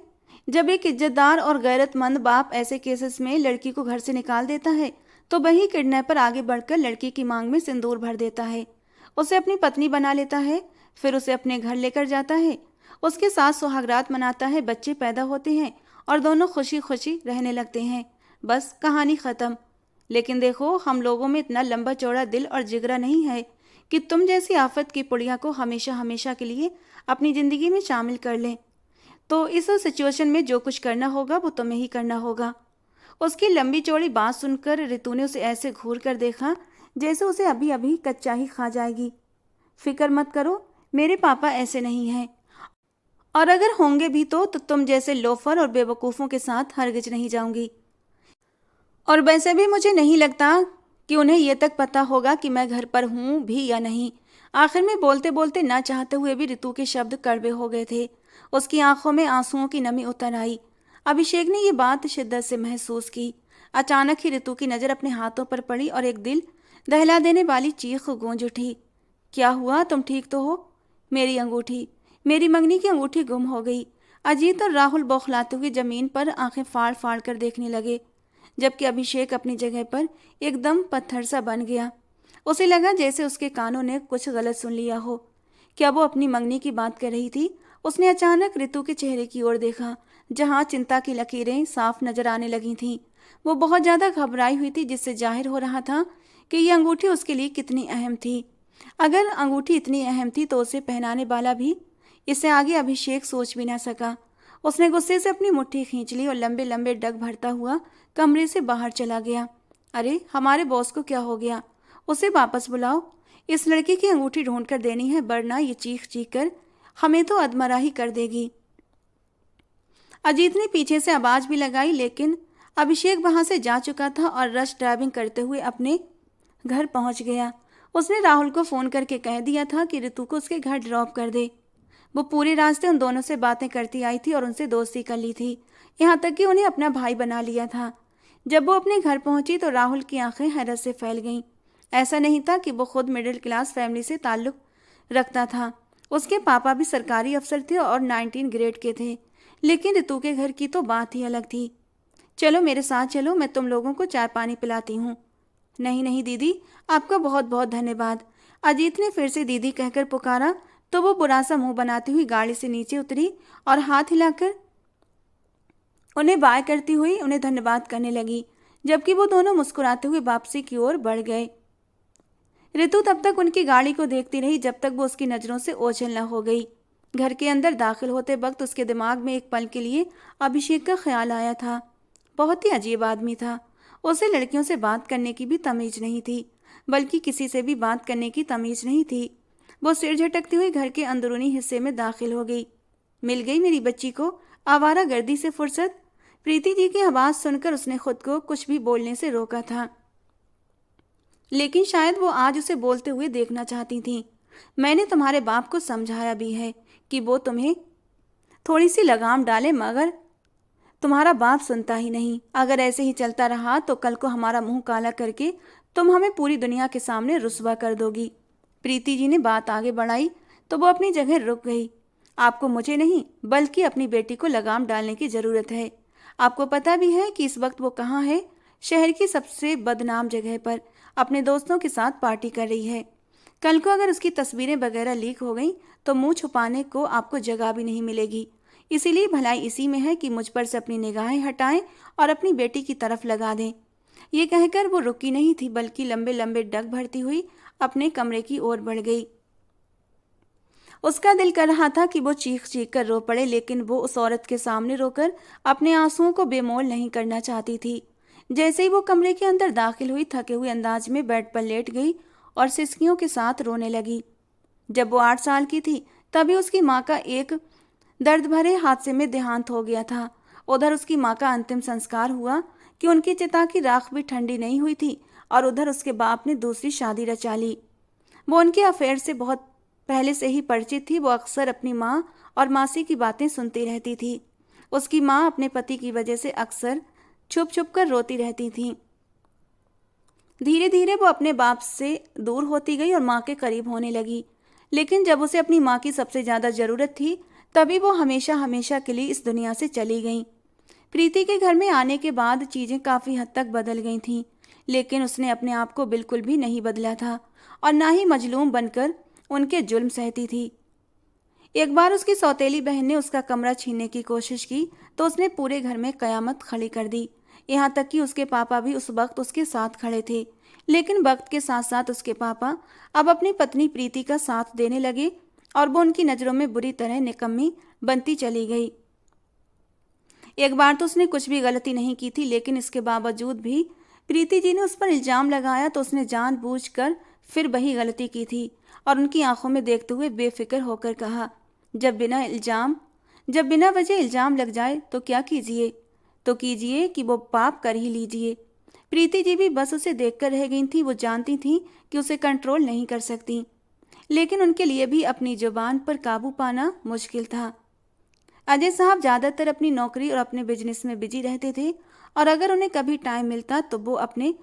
जब एक इज्जतदार और गैरतमंद बाप ऐसे केसेस में लड़की को घर से निकाल देता है तो वही किडनैपर आगे बढ़कर लड़की की मांग में सिंदूर भर देता है, उसे अपनी पत्नी बना लेता है, फिर उसे अपने घर लेकर जाता है, उसके साथ सुहागरात मनाता है, बच्चे पैदा होते हैं और दोनों खुशी खुशी रहने लगते हैं। बस कहानी ख़त्म। लेकिन देखो, हम लोगों में इतना लंबा चौड़ा दिल और जिगरा नहीं है कि तुम जैसी आफत की पुड़िया को हमेशा हमेशा के लिए अपनी ज़िंदगी में शामिल कर लें। तो इस सिचुएशन में जो कुछ करना होगा वो तुम्हें ही करना होगा। उसकी लंबी चौड़ी बात सुनकर रितु ने उसे ऐसे घूर कर देखा जैसे उसे अभी अभी कच्चा ही खा जाएगी। फिक्र मत करो, मेरे पापा ऐसे नहीं हैं, और अगर होंगे भी तो तुम जैसे लोफर और बेवकूफ़ों के साथ हरगिज नहीं जाऊंगी। और वैसे भी मुझे नहीं लगता कि उन्हें यह तक पता होगा कि मैं घर पर हूँ भी या नहीं। आखिर में बोलते बोलते ना चाहते हुए भी रितु के शब्द कड़वे हो गए थे। उसकी आंखों में आंसुओं की नमी उतर आई। अभिषेक ने ये बात शिद्दत से महसूस की। अचानक ही रितु की नज़र अपने हाथों पर पड़ी और एक दिल दहला देने वाली चीख गूंज उठी। क्या हुआ? तुम ठीक तो हो? मेरी अंगूठी, मेरी मंगनी की अंगूठी गुम हो गई। अजीत और राहुल बौखलाते हुए जमीन पर आंखें फाड़ फाड़ कर देखने लगे, जबकि अभिषेक अपनी जगह पर एकदम पत्थर सा बन गया। उसे लगा जैसे उसके कानों ने कुछ गलत सुन लिया हो। क्या वो अपनी मंगनी की बात कर रही थी? उसने अचानक रितु के चेहरे की ओर देखा, जहां चिंता की लकीरें साफ नजर आने लगी थीं। वो बहुत ज़्यादा घबराई हुई थी, जिससे जाहिर हो रहा था कि ये अंगूठी उसके लिए कितनी अहम थी। अगर अंगूठी इतनी अहम थी तो उसे पहनाने वाला भी। इससे आगे अभिषेक सोच भी ना सका। उसने गुस्से से अपनी मुट्ठी खींच ली और लंबे लंबे डग भरता हुआ कमरे से बाहर चला गया। अरे हमारे बॉस को क्या हो गया? उसे वापस बुलाओ। इस लड़की की अंगूठी ढूंढ कर देनी है, वरना ये चीख चीख कर हमें तो अधमरा ही कर देगी। अजीत ने पीछे से आवाज भी लगाई, लेकिन अभिषेक वहां से जा चुका था और रश ड्राइविंग करते हुए अपने घर पहुंच गया। उसने राहुल को फोन करके कह दिया था कि ऋतु को उसके घर ड्रॉप कर दे। वो पूरे रास्ते उन दोनों से बातें करती आई थी और उनसे दोस्ती कर ली थी, यहाँ तक कि उन्हें अपना भाई बना लिया था। जब वो अपने घर पहुंची तो राहुल की आंखें हैरत से फैल गईं। ऐसा नहीं था कि वो खुद मिडिल क्लास फैमिली से ताल्लुक रखता था। उसके पापा भी सरकारी अफसर थे और 19 ग्रेड के थे, लेकिन ऋतु के घर की तो बात ही अलग थी। चलो मेरे साथ चलो, मैं तुम लोगों को चाय पानी पिलाती हूँ। नहीं नहीं दीदी, आपका बहुत बहुत धन्यवाद। अजीत ने फिर से दीदी कहकर पुकारा तो वो बुरा सा मुंह बनाती हुई गाड़ी से नीचे उतरी और हाथ हिलाकर उन्हें बाय करती हुई उन्हें धन्यवाद करने लगी, जबकि वो दोनों मुस्कुराते हुए वापसी की ओर बढ़ गए। ऋतु तब तक उनकी गाड़ी को देखती रही जब तक वो उसकी नज़रों से ओझल न हो गई। घर के अंदर दाखिल होते वक्त उसके दिमाग में एक पल के लिए अभिषेक का ख्याल आया था। बहुत ही अजीब आदमी था। उसे लड़कियों से बात करने की भी तमीज नहीं थी, बल्कि किसी से भी बात करने की तमीज नहीं थी। वो सिर झटकती हुई घर के अंदरूनी हिस्से में दाखिल हो गई। मिल गई मेरी बच्ची को आवारागर्दी से फुर्सत। प्रीति जी की आवाज़ सुनकर उसने खुद को कुछ भी बोलने से रोका था, लेकिन शायद वो आज उसे बोलते हुए देखना चाहती थी। मैंने तुम्हारे बाप को समझाया भी है कि वो तुम्हें थोड़ी सी लगाम डाले, मगर तुम्हारा बाप सुनता ही नहीं। अगर ऐसे ही चलता रहा तो कल को हमारा मुंह काला करके तुम हमें पूरी दुनिया के सामने रुस्वा कर दोगी। प्रीति जी ने बात आगे बढ़ाई तो वो अपनी जगह रुक गई। आपको मुझे नहीं, बल्कि अपनी बेटी को लगाम डालने की ज़रूरत है। आपको पता भी है कि इस वक्त वो कहाँ है? शहर की सबसे बदनाम जगह पर अपने दोस्तों के साथ पार्टी कर रही है। कल को अगर उसकी तस्वीरें वगैरह लीक हो गई तो मुंह छुपाने को आपको जगह भी नहीं मिलेगी। इसीलिए भलाई इसी में है कि मुझ पर से अपनी निगाहें हटाएं और अपनी बेटी की तरफ लगा दें। ये कहकर वो रुकी नहीं थी, बल्कि लंबे लंबे डग भरती हुई अपने कमरे की ओर बढ़ गई। उसका दिल कर रहा था कि वो चीख चीख कर रो पड़े, लेकिन वो उस औरत के सामने रोकर अपने आंसुओं को बेमोल नहीं करना चाहती थी। जैसे ही वो कमरे के अंदर दाखिल हुई, थके हुए अंदाज में बेड पर लेट गई और सिसकियों के साथ रोने लगी। जब वो 8 साल की थी तभी उसकी माँ का एक दर्द भरे हादसे में देहांत हो गया था। उधर उसकी माँ का अंतिम संस्कार हुआ कि उनकी चिता की राख भी ठंडी नहीं हुई थी, और उधर उसके बाप ने दूसरी शादी रचा ली। वो उनके अफेयर से बहुत पहले से ही परिचित थी। वो अक्सर अपनी माँ और मासी की बातें सुनती रहती थी। उसकी माँ अपने पति की वजह से अक्सर छुप छुप कर रोती रहती थी। धीरे धीरे वो अपने बाप से दूर होती गई और माँ के करीब होने लगी, लेकिन जब उसे अपनी माँ की सबसे ज़्यादा ज़रूरत थी तभी वो हमेशा हमेशा के लिए इस दुनिया से चली गई। प्रीति के घर में आने के बाद चीज़ें काफ़ी हद तक बदल गई थीं, लेकिन उसने अपने आप को बिल्कुल भी नहीं बदला था और ना ही मजलूम बनकर उनके जुल्म सहती थी। एक बार उसकी सौतेली बहन ने उसका कमरा छीनने की कोशिश की तो उसने पूरे घर में कयामत खड़ी कर दी। यहाँ तक कि उसके पापा भी उस वक्त उसके साथ खड़े थे, लेकिन वक्त के साथ साथ उसके पापा अब अपनी पत्नी प्रीति का साथ देने लगे और वो उनकी नज़रों में बुरी तरह निकम्मी बनती चली गई। एक बार तो उसने कुछ भी गलती नहीं की थी, लेकिन इसके बावजूद भी प्रीति जी ने उस पर इल्ज़ाम लगाया तो उसने जानबूझकर फिर वही गलती की थी और उनकी आंखों में देखते हुए बेफिक्र होकर कहा, जब बिना वजह इल्ज़ाम लग जाए तो क्या कीजिए? तो कीजिए कि वो पाप कर ही लीजिए। प्रीति जी भी बस उसे देखकर रह गई थी। वो जानती थी कि उसे कंट्रोल नहीं कर सकती, लेकिन उनके लिए भी अपनी जुबान पर काबू पाना मुश्किल था। अजय साहब ज़्यादातर अपनी नौकरी और अपने बिजनेस में बिजी रहते थे, और अगर उन्हें कभी टाइम मिलता तो वो अपने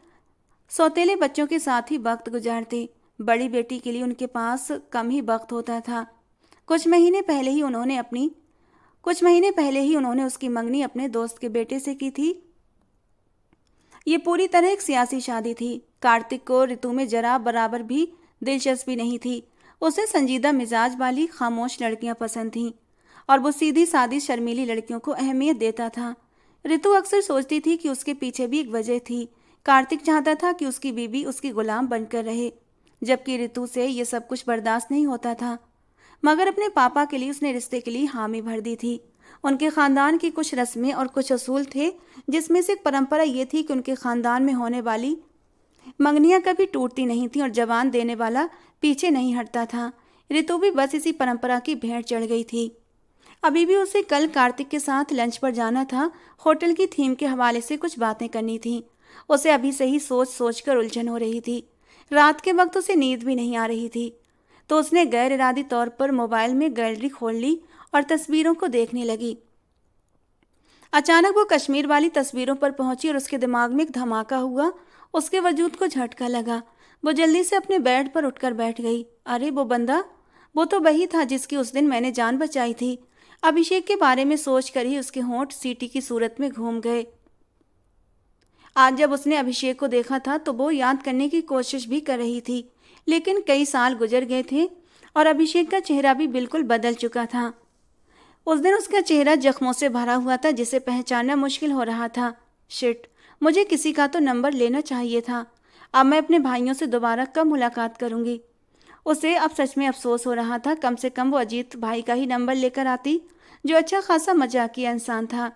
सौतेले बच्चों के साथ ही वक्त गुजारते। बड़ी बेटी के लिए उनके पास कम ही वक्त होता था। कुछ महीने पहले ही उन्होंने उसकी मंगनी अपने दोस्त के बेटे से की थी। ये पूरी तरह एक सियासी शादी थी। कार्तिक को ऋतु में जरा बराबर भी दिलचस्पी नहीं थी। उसे संजीदा मिजाज वाली खामोश लड़कियां पसंद थीं और वो सीधी सादी शर्मीली लड़कियों को अहमियत देता था। ऋतु अक्सर सोचती थी कि उसके पीछे भी एक वजह थी। कार्तिक चाहता था कि उसकी बीवी उसकी गुलाम बनकर रहे, जबकि ऋतु से ये सब कुछ बर्दाश्त नहीं होता था। मगर अपने पापा के लिए उसने रिश्ते के लिए हामी भर दी थी। उनके ख़ानदान की कुछ रस्में और कुछ असूल थे, जिसमें से एक परंपरा ये थी कि उनके ख़ानदान में होने वाली मंगनियाँ कभी टूटती नहीं थीं और जवान देने वाला पीछे नहीं हटता था। ऋतु भी बस इसी परंपरा की भेंट चढ़ गई थी। अभी भी उसे कल कार्तिक के साथ लंच पर जाना था। होटल की थीम के हवाले से कुछ बातें करनी थी। उसे अभी से ही सोच सोच कर उलझन हो रही थी। रात के वक्त उसे नींद भी नहीं आ रही थी, तो उसने गैर इरादी तौर पर मोबाइल में गैलरी खोल ली और तस्वीरों को देखने लगी। अचानक वो कश्मीर वाली तस्वीरों पर पहुंची और उसके दिमाग में एक धमाका हुआ। उसके वजूद को झटका लगा। वो जल्दी से अपने बेड पर उठकर बैठ गई। अरे वो बंदा, वो तो वही था जिसकी उस दिन मैंने जान बचाई थी। अभिषेक के बारे में सोचकर ही उसके होंठ सीटी की सूरत में घूम गए। आज जब उसने अभिषेक को देखा था तो वो याद करने की कोशिश भी कर रही थी, लेकिन कई साल गुजर गए थे और अभिषेक का चेहरा भी बिल्कुल बदल चुका था। उस दिन उसका चेहरा जख्मों से भरा हुआ था, जिसे पहचानना मुश्किल हो रहा था। शिट, मुझे किसी का तो नंबर लेना चाहिए था। अब मैं अपने भाइयों से दोबारा कब मुलाकात करूंगी? उसे अब सच में अफसोस हो रहा था। कम से कम वो अजीत भाई का ही नंबर लेकर आती, जो अच्छा खासा मजाकिया इंसान था।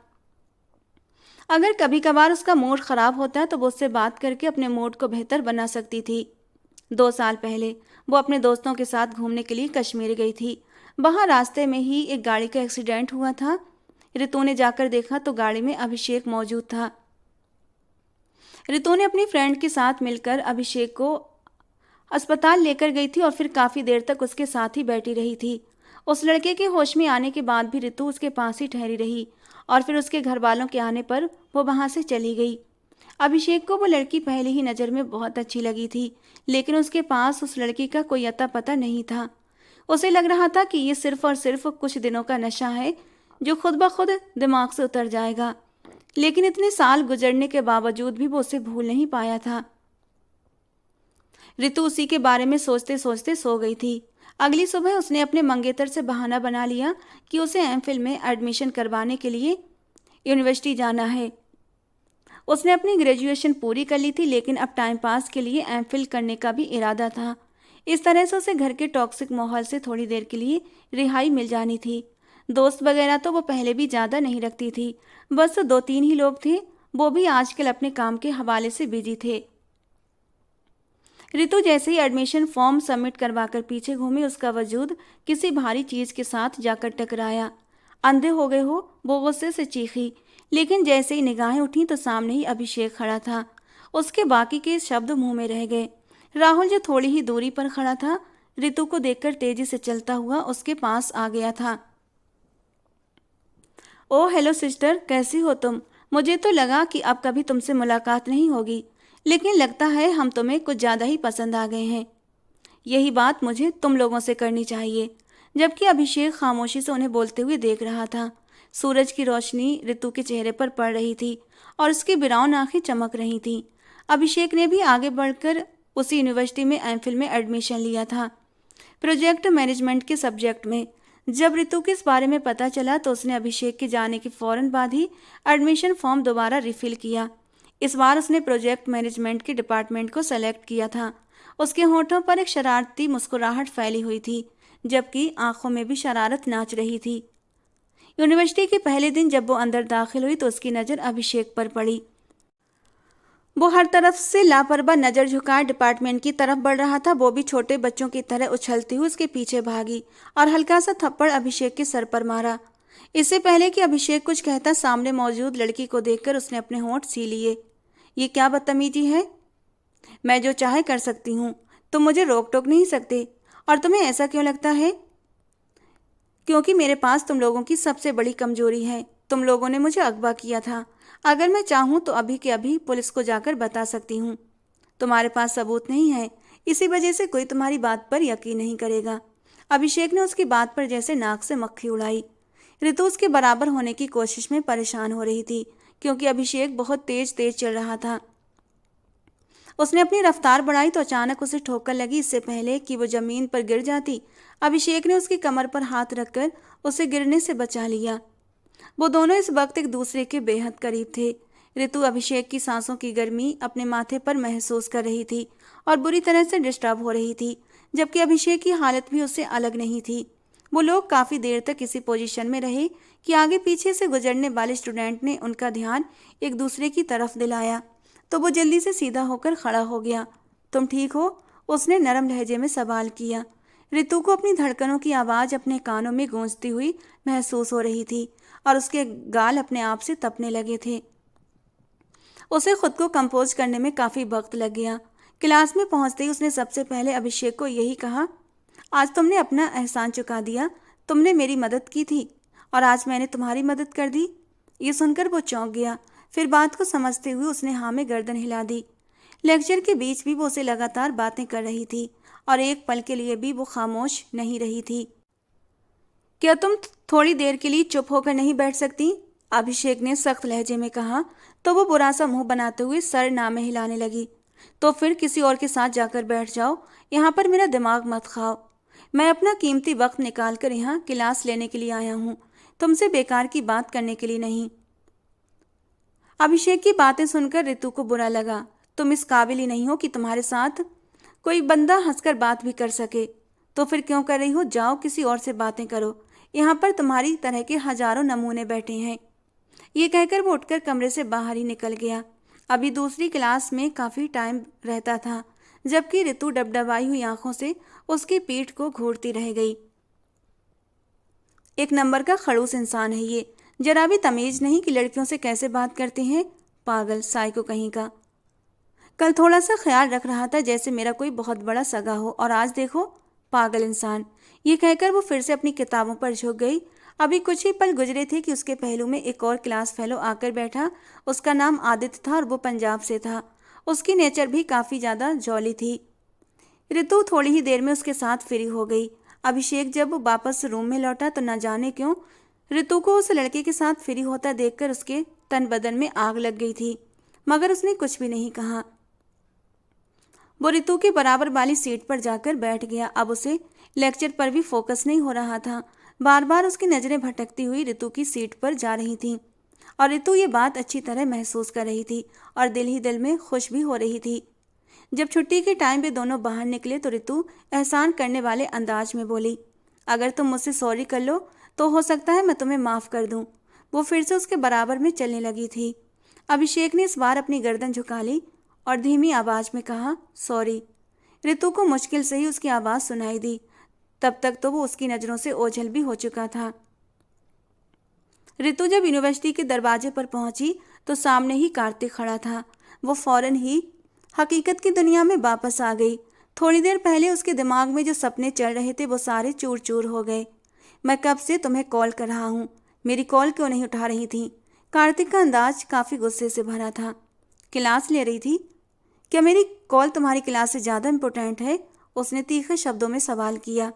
अगर कभी कभार उसका मूड खराब होता तो वो उससे बात करके अपने मूड को बेहतर बना सकती थी। 2 साल पहले वो अपने दोस्तों के साथ घूमने के लिए कश्मीर गई थी। वहां रास्ते में ही एक गाड़ी का एक्सीडेंट हुआ था। ऋतु ने जाकर देखा तो गाड़ी में अभिषेक मौजूद था। ऋतु ने अपनी फ्रेंड के साथ मिलकर अभिषेक को अस्पताल लेकर गई थी और फिर काफ़ी देर तक उसके साथ ही बैठी रही थी। उस लड़के के होश में आने के बाद भी ऋतु उसके पास ही ठहरी रही और फिर उसके घर वालों के आने पर वो वहाँ से चली गई। अभिषेक को वो लड़की पहले ही नज़र में बहुत अच्छी लगी थी, लेकिन उसके पास उस लड़की का कोई अता पता नहीं था। उसे लग रहा था कि ये सिर्फ और सिर्फ कुछ दिनों का नशा है जो खुद ब खुद दिमाग से उतर जाएगा, लेकिन इतने साल गुजरने के बावजूद भी वो उसे भूल नहीं पाया था। ऋतु उसी के बारे में सोचते सोचते सो गई थी। अगली सुबह उसने अपने मंगेतर से बहाना बना लिया कि उसे एमफिल में एडमिशन करवाने के लिए यूनिवर्सिटी जाना है। उसने अपनी ग्रेजुएशन पूरी कर ली थी, लेकिन अब टाइम पास के लिए एमफिल करने का भी इरादा था। इस तरह से उसे घर के टॉक्सिक माहौल से थोड़ी देर के लिए रिहाई मिल जानी थी। दोस्त वगैरह तो वो पहले भी ज़्यादा नहीं रखती थी, बस 2-3 ही लोग थे, वो भी आजकल अपने काम के हवाले से बिजी थे। ऋतु जैसे ही एडमिशन फॉर्म सबमिट करवाकर पीछे घूमी, उसका वजूद किसी भारी चीज़ के साथ जाकर टकराया। अंधे हो गए हो, वो गुस्से से चीखी, लेकिन जैसे ही निगाहें उठी तो सामने ही अभिषेक खड़ा था। उसके बाकी के शब्द मुंह में रह गए। राहुल, जो थोड़ी ही दूरी पर खड़ा था, ऋतु को देखकर तेजी से चलता हुआ उसके पास आ गया था। ओह हेलो सिस्टर, कैसी हो तुम? मुझे तो लगा कि अब कभी तुमसे मुलाकात नहीं होगी, लेकिन लगता है हम तुम्हें कुछ ज़्यादा ही पसंद आ गए हैं। यही बात मुझे तुम लोगों से करनी चाहिए। जबकि अभिषेक खामोशी से उन्हें बोलते हुए देख रहा था। सूरज की रोशनी ऋतु के चेहरे पर पड़ रही थी और उसकी बिराउन आंखें चमक रही थीं। अभिषेक ने भी आगे बढ़कर उसी यूनिवर्सिटी में एमफिल में एडमिशन लिया था, प्रोजेक्ट मैनेजमेंट के सब्जेक्ट में। जब ऋतु के इस बारे में पता चला तो उसने अभिषेक के जाने के फौरन बाद ही एडमिशन फॉर्म दोबारा रिफिल किया। इस बार उसने प्रोजेक्ट मैनेजमेंट के डिपार्टमेंट को सेलेक्ट किया था। उसके होठों पर एक शरारती मुस्कुराहट फैली हुई थी, जबकि आंखों में भी शरारत नाच रही थी। यूनिवर्सिटी के पहले दिन जब वो अंदर दाखिल हुई तो उसकी नज़र अभिषेक पर पड़ी। वो हर तरफ से लापरवाह नज़र झुकाए डिपार्टमेंट की तरफ बढ़ रहा था। वो भी छोटे बच्चों की तरह उछलती हुई उसके पीछे भागी और हल्का सा थप्पड़ अभिषेक के सर पर मारा। इससे पहले कि अभिषेक कुछ कहता, सामने मौजूद लड़की को देखकर उसने अपने होंठ सी लिए। ये क्या बदतमीजी है? मैं जो चाहे कर सकती हूँ, तुम मुझे रोक टोक नहीं सकते। और तुम्हें ऐसा क्यों लगता है? क्योंकि मेरे पास तुम लोगों की सबसे बड़ी कमजोरी है। तुम लोगों ने मुझे अगवा किया था। अगर मैं चाहूँ तो अभी के अभी पुलिस को जाकर बता सकती हूँ। तुम्हारे पास सबूत नहीं है, इसी वजह से कोई तुम्हारी बात पर यकीन नहीं करेगा। अभिषेक ने उसकी बात पर जैसे नाक से मक्खी उड़ाई। ऋतु उसके बराबर होने की कोशिश में परेशान हो रही थी, क्योंकि अभिषेक बहुत तेज तेज चल रहा था। उसने अपनी रफ्तार बढ़ाई तो अचानक उसे ठोकर लगी। इससे पहले कि वो जमीन पर गिर जाती, अभिषेक ने उसकी कमर पर हाथ रखकर उसे गिरने से बचा लिया। वो दोनों इस वक्त एक दूसरे के बेहद करीब थे। ऋतु अभिषेक की सांसों की गर्मी अपने माथे पर महसूस कर रही थी और बुरी तरह से डिस्टर्ब हो रही थी, जबकि अभिषेक की हालत भी उससे अलग नहीं थी। वो लोग काफ़ी देर तक किसी पोजीशन में रहे कि आगे पीछे से गुजरने वाले स्टूडेंट ने उनका ध्यान एक दूसरे की तरफ दिलाया तो वो जल्दी से सीधा होकर खड़ा हो गया। तुम ठीक हो? उसने नरम लहजे में सवाल किया। रितु को अपनी धड़कनों की आवाज़ अपने कानों में गूंजती हुई महसूस हो रही थी और उसके गाल अपने आप से तपने लगे थे। उसे खुद को कंपोज करने में काफ़ी वक्त लग गया। क्लास में पहुंचते ही उसने सबसे पहले अभिषेक को यही कहा, आज तुमने अपना एहसान चुका दिया। तुमने मेरी मदद की थी और आज मैंने तुम्हारी मदद कर दी। ये सुनकर वो चौंक गया। फिर बात को समझते हुए उसने हाँ में गर्दन हिला दी। लेक्चर के बीच भी वो उसे लगातार बातें कर रही थी और एक पल के लिए भी वो खामोश नहीं रही थी। क्या तुम थोड़ी देर के लिए चुप होकर नहीं बैठ सकती? अभिषेक ने सख्त लहजे में कहा तो वो बुरा सा मुंह बनाते हुए सर ना में हिलाने लगी। तो फिर किसी और के साथ जाकर बैठ जाओ, यहाँ पर मेरा दिमाग मत खाओ। मैं अपना कीमती वक्त निकाल कर यहाँ क्लास लेने के लिए आया हूँ, तुमसे बेकार की बात करने के लिए नहीं। अभिषेक की बातें सुनकर रितु को बुरा लगा। तुम इस काबिल ही नहीं हो कि तुम्हारे साथ कोई बंदा हंसकर बात भी कर सके, तो फिर क्यों कर रही हो? जाओ किसी और से बातें करो, यहाँ पर तुम्हारी तरह के हजारों नमूने बैठे हैं। ये कहकर वो उठकर कमरे से बाहर ही निकल गया। अभी दूसरी क्लास में काफ़ी टाइम रहता था, जबकि रितु डबडबाई हुई आंखों से उसकी पीठ को घूरती रह गई। एक नंबर का खड़ूस इंसान है ये, जरा भी तमीज नहीं कि लड़कियों से कैसे बात करते हैं। पागल साइको कहीं का। कल थोड़ा सा ख्याल रख रहा था जैसे मेरा कोई बहुत बड़ा सगा हो, और आज देखो, पागल इंसान। ये कहकर वो फिर से अपनी किताबों पर झुक गई। अभी कुछ ही पल गुजरे थे कि उसके पहलू में एक और क्लास फेलो आकर बैठा। उसका नाम आदित्य था और वो पंजाब से था। उसकी नेचर भी काफ़ी ज़्यादा जॉली थी। रितु थोड़ी ही देर में उसके साथ फ्री हो गई। अभिषेक जब वो वापस रूम में लौटा तो न जाने क्यों रितु को उस लड़के के साथ फ्री होता देखकर उसके तन बदन में आग लग गई थी, मगर उसने कुछ भी नहीं कहा। वो रितु के बराबर वाली सीट पर जाकर बैठ गया। अब उसे लेक्चर पर भी फोकस नहीं हो रहा था। बार बार उसकी नज़रें भटकती हुई रितु की सीट पर जा रही थीं और रितु ये बात अच्छी तरह महसूस कर रही थी और दिल ही दिल में खुश भी हो रही थी। जब छुट्टी के टाइम पे दोनों बाहर निकले तो रितु एहसान करने वाले अंदाज में बोली, अगर तुम मुझसे सॉरी कर लो तो हो सकता है मैं तुम्हें माफ़ कर दूं। वो फिर से उसके बराबर में चलने लगी थी। अभिषेक ने इस बार अपनी गर्दन झुका ली और धीमी आवाज़ में कहा, सॉरी। रितु को मुश्किल से ही उसकी आवाज़ सुनाई दी। तब तक तो वो उसकी नज़रों से ओझल भी हो चुका था। रितु जब यूनिवर्सिटी के दरवाजे पर पहुंची तो सामने ही कार्तिक खड़ा था। वो फौरन ही हकीकत की दुनिया में वापस आ गई। थोड़ी देर पहले उसके दिमाग में जो सपने चल रहे थे वो सारे चूर चूर हो गए। मैं कब से तुम्हें कॉल कर रहा हूँ, मेरी कॉल क्यों नहीं उठा रही थी? कार्तिक का अंदाज काफ़ी गुस्से से भरा था। क्लास ले रही थी? क्या मेरी कॉल तुम्हारी क्लास से ज़्यादा इम्पोर्टेंट है? उसने तीखे शब्दों में सवाल किया।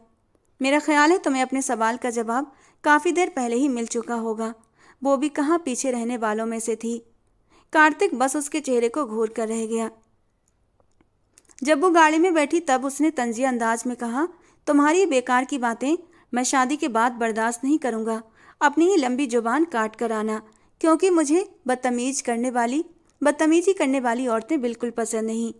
मेरा ख्याल है तुम्हें अपने सवाल का जवाब काफ़ी देर पहले ही मिल चुका होगा। वो भी कहाँ पीछे रहने वालों में से थी। कार्तिक बस उसके चेहरे को घूर कर रह गया। जब वो गाड़ी में बैठी तब उसने तंजिया अंदाज में कहा, तुम्हारी बेकार की बातें मैं शादी के बाद बर्दाश्त नहीं करूँगा। अपनी ही लंबी जुबान काट कर आना, क्योंकि मुझे बदतमीजी करने वाली औरतें बिल्कुल पसंद नहीं,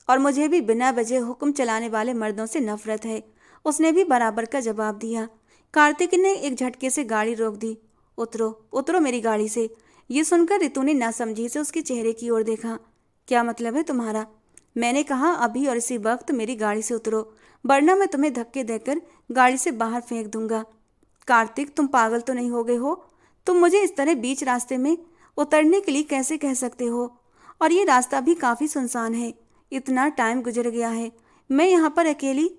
और मुझे भी बिना वजह हुक्म चलाने वाले मर्दों से नफरत है। उसने भी बराबर का जवाब दिया। कार्तिक ने एक झटके से गाड़ी रोक दी। उतरो उतरो मेरी गाड़ी से। ये सुनकर रितु ने नासमझी से उसके चेहरे की ओर देखा। क्या मतलब है तुम्हारा? मैंने कहा अभी और इसी वक्त मेरी गाड़ी से उतरो, वरना मैं तुम्हें धक्के देकर गाड़ी से बाहर फेंक दूंगा। कार्तिक, तुम पागल तो नहीं हो गए हो? तुम मुझे इस तरह बीच रास्ते में उतरने के लिए कैसे कह सकते हो? और ये रास्ता भी काफ़ी सुनसान है। इतना टाइम गुजर गया है, मैं यहाँ पर अकेली।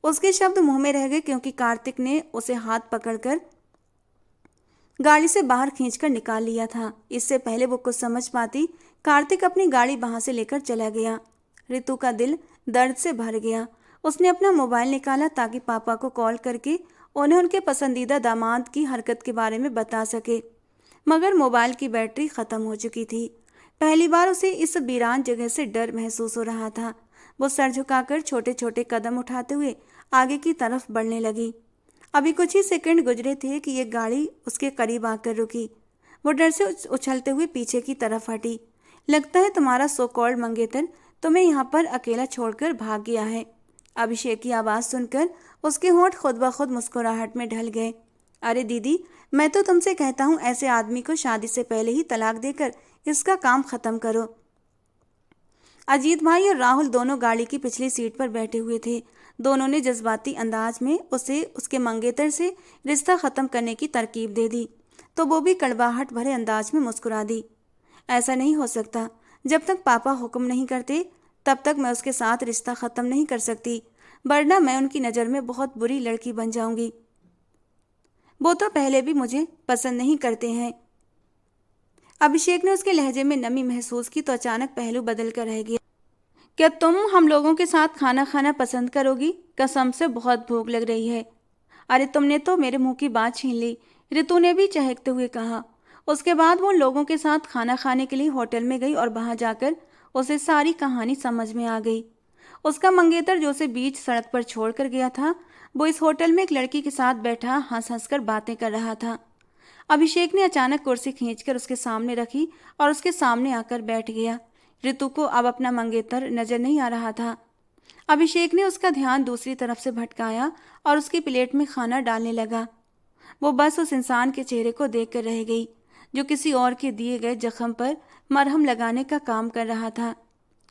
उसके शब्द मुंह में रह गए क्योंकि कार्तिक ने उसे हाथ पकड़कर गाड़ी से बाहर खींचकर निकाल लिया था। इससे पहले वो कुछ समझ पाती, कार्तिक अपनी गाड़ी वहां से लेकर चला गया। रितु का दिल दर्द से भर गया। उसने अपना मोबाइल निकाला ताकि पापा को कॉल करके उन्हें उनके पसंदीदा दामाद की हरकत के बारे में बता सके, मगर मोबाइल की बैटरी ख़त्म हो चुकी थी। पहली बार उसे इस वीरान जगह से डर महसूस हो रहा था। वो सर झुकाकर छोटे छोटे कदम उठाते हुए आगे की तरफ बढ़ने लगी। अभी कुछ ही सेकंड गुजरे थे कि ये गाड़ी उसके करीब आकर रुकी। वो डर से उछलते हुए पीछे की तरफ हटी। लगता है तुम्हारा सो कॉल्ड मंगेतर तुम्हें यहाँ पर अकेला छोड़कर भाग गया है। अभिषेक की आवाज़ सुनकर उसके होंठ खुद ब खुद मुस्कुराहट में ढल गए। अरे दीदी, मैं तो तुमसे कहता हूँ ऐसे आदमी को शादी से पहले ही तलाक देकर इसका काम खत्म करो। अजीत भाई और राहुल दोनों गाड़ी की पिछली सीट पर बैठे हुए थे। दोनों ने जज्बाती अंदाज में उसे उसके मंगेतर से रिश्ता खत्म करने की तरकीब दे दी, तो वो भी कड़वाहट भरे अंदाज में मुस्कुरा दी। ऐसा नहीं हो सकता, जब तक पापा हुक्म नहीं करते तब तक मैं उसके साथ रिश्ता खत्म नहीं कर सकती, वरना मैं उनकी नज़र में बहुत बुरी लड़की बन जाऊंगी। वो तो पहले भी मुझे पसंद नहीं करते हैं। अभिषेक ने उसके लहजे में नमी महसूस की तो अचानक पहलू बदल कर रह गया। क्या तुम हम लोगों के साथ खाना खाना पसंद करोगी? कसम से बहुत भूख लग रही है। अरे तुमने तो मेरे मुंह की बात छीन ली, रितु ने भी चहकते हुए कहा। उसके बाद वो लोगों के साथ खाना खाने के लिए होटल में गई और वहां जाकर उसे सारी कहानी समझ में आ गई। उसका मंगेतर जो उसे बीच सड़क पर छोड़कर गया था, वो इस होटल में एक लड़की के साथ बैठा हंस हंस कर बातें कर रहा था। अभिषेक ने अचानक कुर्सी खींचकर उसके सामने रखी और उसके सामने आकर बैठ गया। रितु को अब अपना मंगेतर नजर नहीं आ रहा था। अभिषेक ने उसका ध्यान दूसरी तरफ से भटकाया और उसकी प्लेट में खाना डालने लगा। वो बस उस इंसान के चेहरे को देखकर रह गई जो किसी और के दिए गए जख्म पर मरहम लगाने का काम कर रहा था।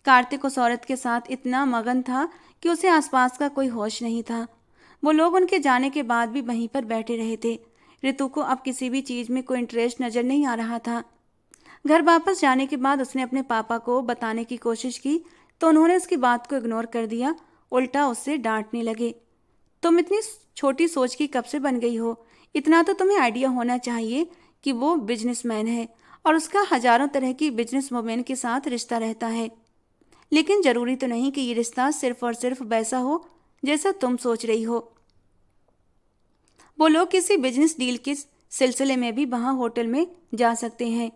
कार्तिक उस औरत के साथ इतना मगन था कि उसे आसपास का कोई होश नहीं था। वो लोग उनके जाने के बाद भी वहीं पर बैठे रहे थे। रितु को अब किसी भी चीज़ में कोई इंटरेस्ट नजर नहीं आ रहा था। घर वापस जाने के बाद उसने अपने पापा को बताने की कोशिश की तो उन्होंने उसकी बात को इग्नोर कर दिया, उल्टा उससे डांटने लगे। तुम इतनी छोटी सोच की कब से बन गई हो? इतना तो तुम्हें आइडिया होना चाहिए कि वो बिजनेसमैन है और उसका हजारों तरह की बिजनेस वुमेन के साथ रिश्ता रहता है। लेकिन जरूरी तो नहीं कि ये रिश्ता सिर्फ और सिर्फ वैसा हो जैसा तुम सोच रही हो। वो लोग किसी बिजनेस डील के सिलसिले में भी वहाँ होटल में जा सकते हैं।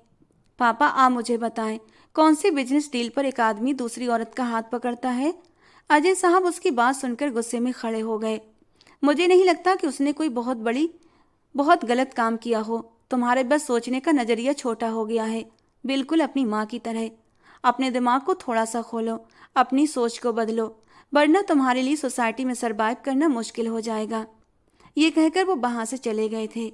पापा, आप मुझे बताएं, कौन सी बिजनेस डील पर एक आदमी दूसरी औरत का हाथ पकड़ता है? अजय साहब उसकी बात सुनकर गुस्से में खड़े हो गए। मुझे नहीं लगता कि उसने कोई बहुत गलत काम किया हो। तुम्हारे बस सोचने का नज़रिया छोटा हो गया है, बिल्कुल अपनी माँ की तरह। अपने दिमाग को थोड़ा सा खोलो, अपनी सोच को बदलो, वरना तुम्हारे लिए सोसाइटी में सरवाइव करना मुश्किल हो जाएगा। ये कहकर वो वहाँ से चले गए थे।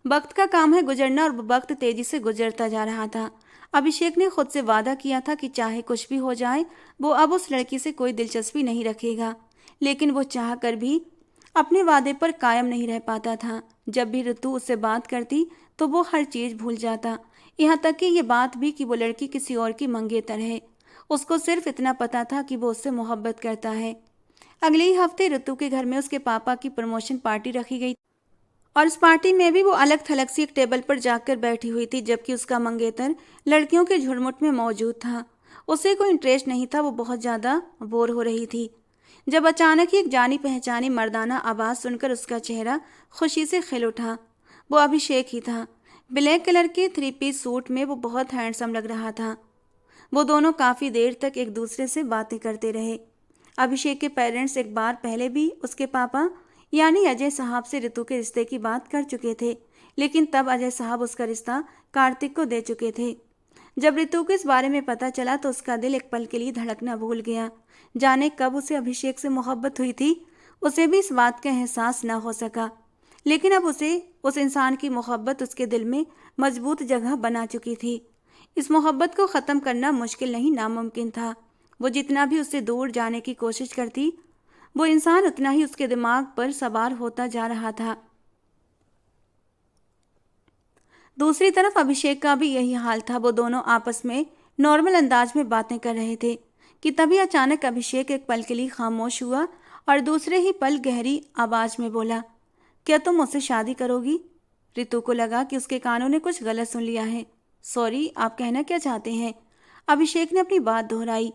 वक्त का काम है गुजरना और वक्त तेजी से गुजरता जा रहा था। अभिषेक ने खुद से वादा किया था कि चाहे कुछ भी हो जाए वो अब उस लड़की से कोई दिलचस्पी नहीं रखेगा, लेकिन वो चाह कर भी अपने वादे पर कायम नहीं रह पाता था। जब भी ऋतु उससे बात करती तो वो हर चीज़ भूल जाता, यहाँ तक कि ये बात भी कि वो लड़की किसी और की मंगेतर है। उसको सिर्फ इतना पता था कि वो उससे मोहब्बत करता है। अगले ही हफ्ते ऋतु के घर में उसके पापा की प्रमोशन पार्टी रखी गई और इस पार्टी में भी वो अलग थलग सी एक टेबल पर जाकर बैठी हुई थी, जबकि उसका मंगेतर लड़कियों के झुरमुट में मौजूद था। उसे कोई इंटरेस्ट नहीं था, वो बहुत ज़्यादा बोर हो रही थी। जब अचानक ही एक जानी पहचानी मर्दाना आवाज़ सुनकर उसका चेहरा खुशी से खिल उठा। वो अभिषेक ही था। ब्लैक कलर के 3 पीस सूट में वो बहुत हैंडसम लग रहा था। वो दोनों काफ़ी देर तक एक दूसरे से बातें करते रहे। अभिषेक के पेरेंट्स एक बार पहले भी उसके पापा यानी अजय साहब से ऋतु के रिश्ते की बात कर चुके थे, लेकिन तब अजय साहब उसका रिश्ता कार्तिक को दे चुके थे। जब ऋतु को इस बारे में पता चला तो उसका दिल एक पल के लिए धड़कना भूल गया। जाने कब उसे अभिषेक से मोहब्बत हुई थी, उसे भी इस बात का एहसास न हो सका। लेकिन अब उसे उस इंसान की मोहब्बत उसके दिल में मजबूत जगह बना चुकी थी। इस मोहब्बत को ख़त्म करना मुश्किल नहीं, नामुमकिन था। वो जितना भी उससे दूर जाने की कोशिश करती, वो इंसान उतना ही उसके दिमाग पर सवार होता जा रहा था। दूसरी तरफ अभिषेक का भी यही हाल था। वो दोनों आपस में नॉर्मल अंदाज में बातें कर रहे थे कि तभी अचानक अभिषेक एक पल के लिए खामोश हुआ और दूसरे ही पल गहरी आवाज में बोला, क्या तुम मुझसे शादी करोगी? रितु को लगा कि उसके कानों ने कुछ गलत सुन लिया है। सॉरी, आप कहना क्या चाहते हैं? अभिषेक ने अपनी बात दोहराई।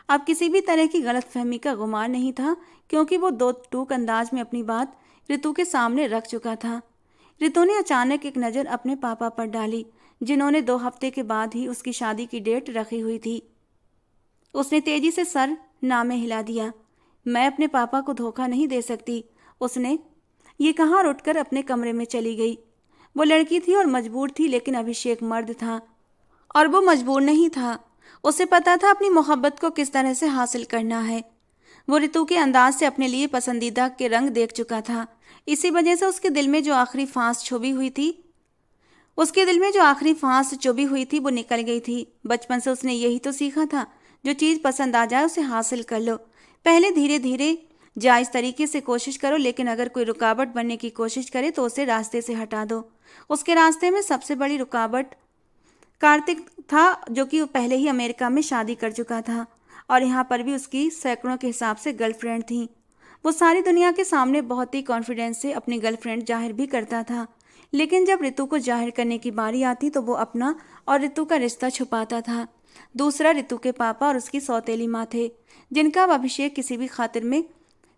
अब किसी भी तरह की गलतफहमी का गुमान नहीं था, क्योंकि वो दो टूक अंदाज में अपनी बात रितु के सामने रख चुका था। रितु ने अचानक एक नज़र अपने पापा पर डाली, जिन्होंने 2 हफ्ते के बाद ही उसकी शादी की डेट रखी हुई थी। उसने तेजी से सर ना में हिला दिया। मैं अपने पापा को धोखा नहीं दे सकती, उसने ये कहा और उठकर अपने कमरे में चली गई। वो लड़की थी और मजबूर थी, लेकिन अभिषेक मर्द था और वो मजबूर नहीं था। उसे पता था अपनी मोहब्बत को किस तरह से हासिल करना है। वो ऋतु के अंदाज से अपने लिए पसंदीदा के रंग देख चुका था। इसी वजह से उसके दिल में जो आखिरी फांस चुभी हुई थी वो निकल गई थी। बचपन से उसने यही तो सीखा था, जो चीज़ पसंद आ जाए उसे हासिल कर लो। पहले धीरे धीरे जायज़ तरीके से कोशिश करो, लेकिन अगर कोई रुकावट बनने की कोशिश करे तो उसे रास्ते से हटा दो। उसके रास्ते में सबसे बड़ी रुकावट कार्तिक था, जो कि पहले ही अमेरिका में शादी कर चुका था और यहाँ पर भी उसकी सैकड़ों के हिसाब से गर्लफ्रेंड थी। वो सारी दुनिया के सामने बहुत ही कॉन्फिडेंस से अपनी गर्लफ्रेंड जाहिर भी करता था, लेकिन जब ऋतु को जाहिर करने की बारी आती तो वो अपना और ऋतु का रिश्ता छुपाता था। दूसरा ऋतु के पापा और उसकी सौतेली माँ थे, जिनका अब अभिषेक किसी भी खातिर में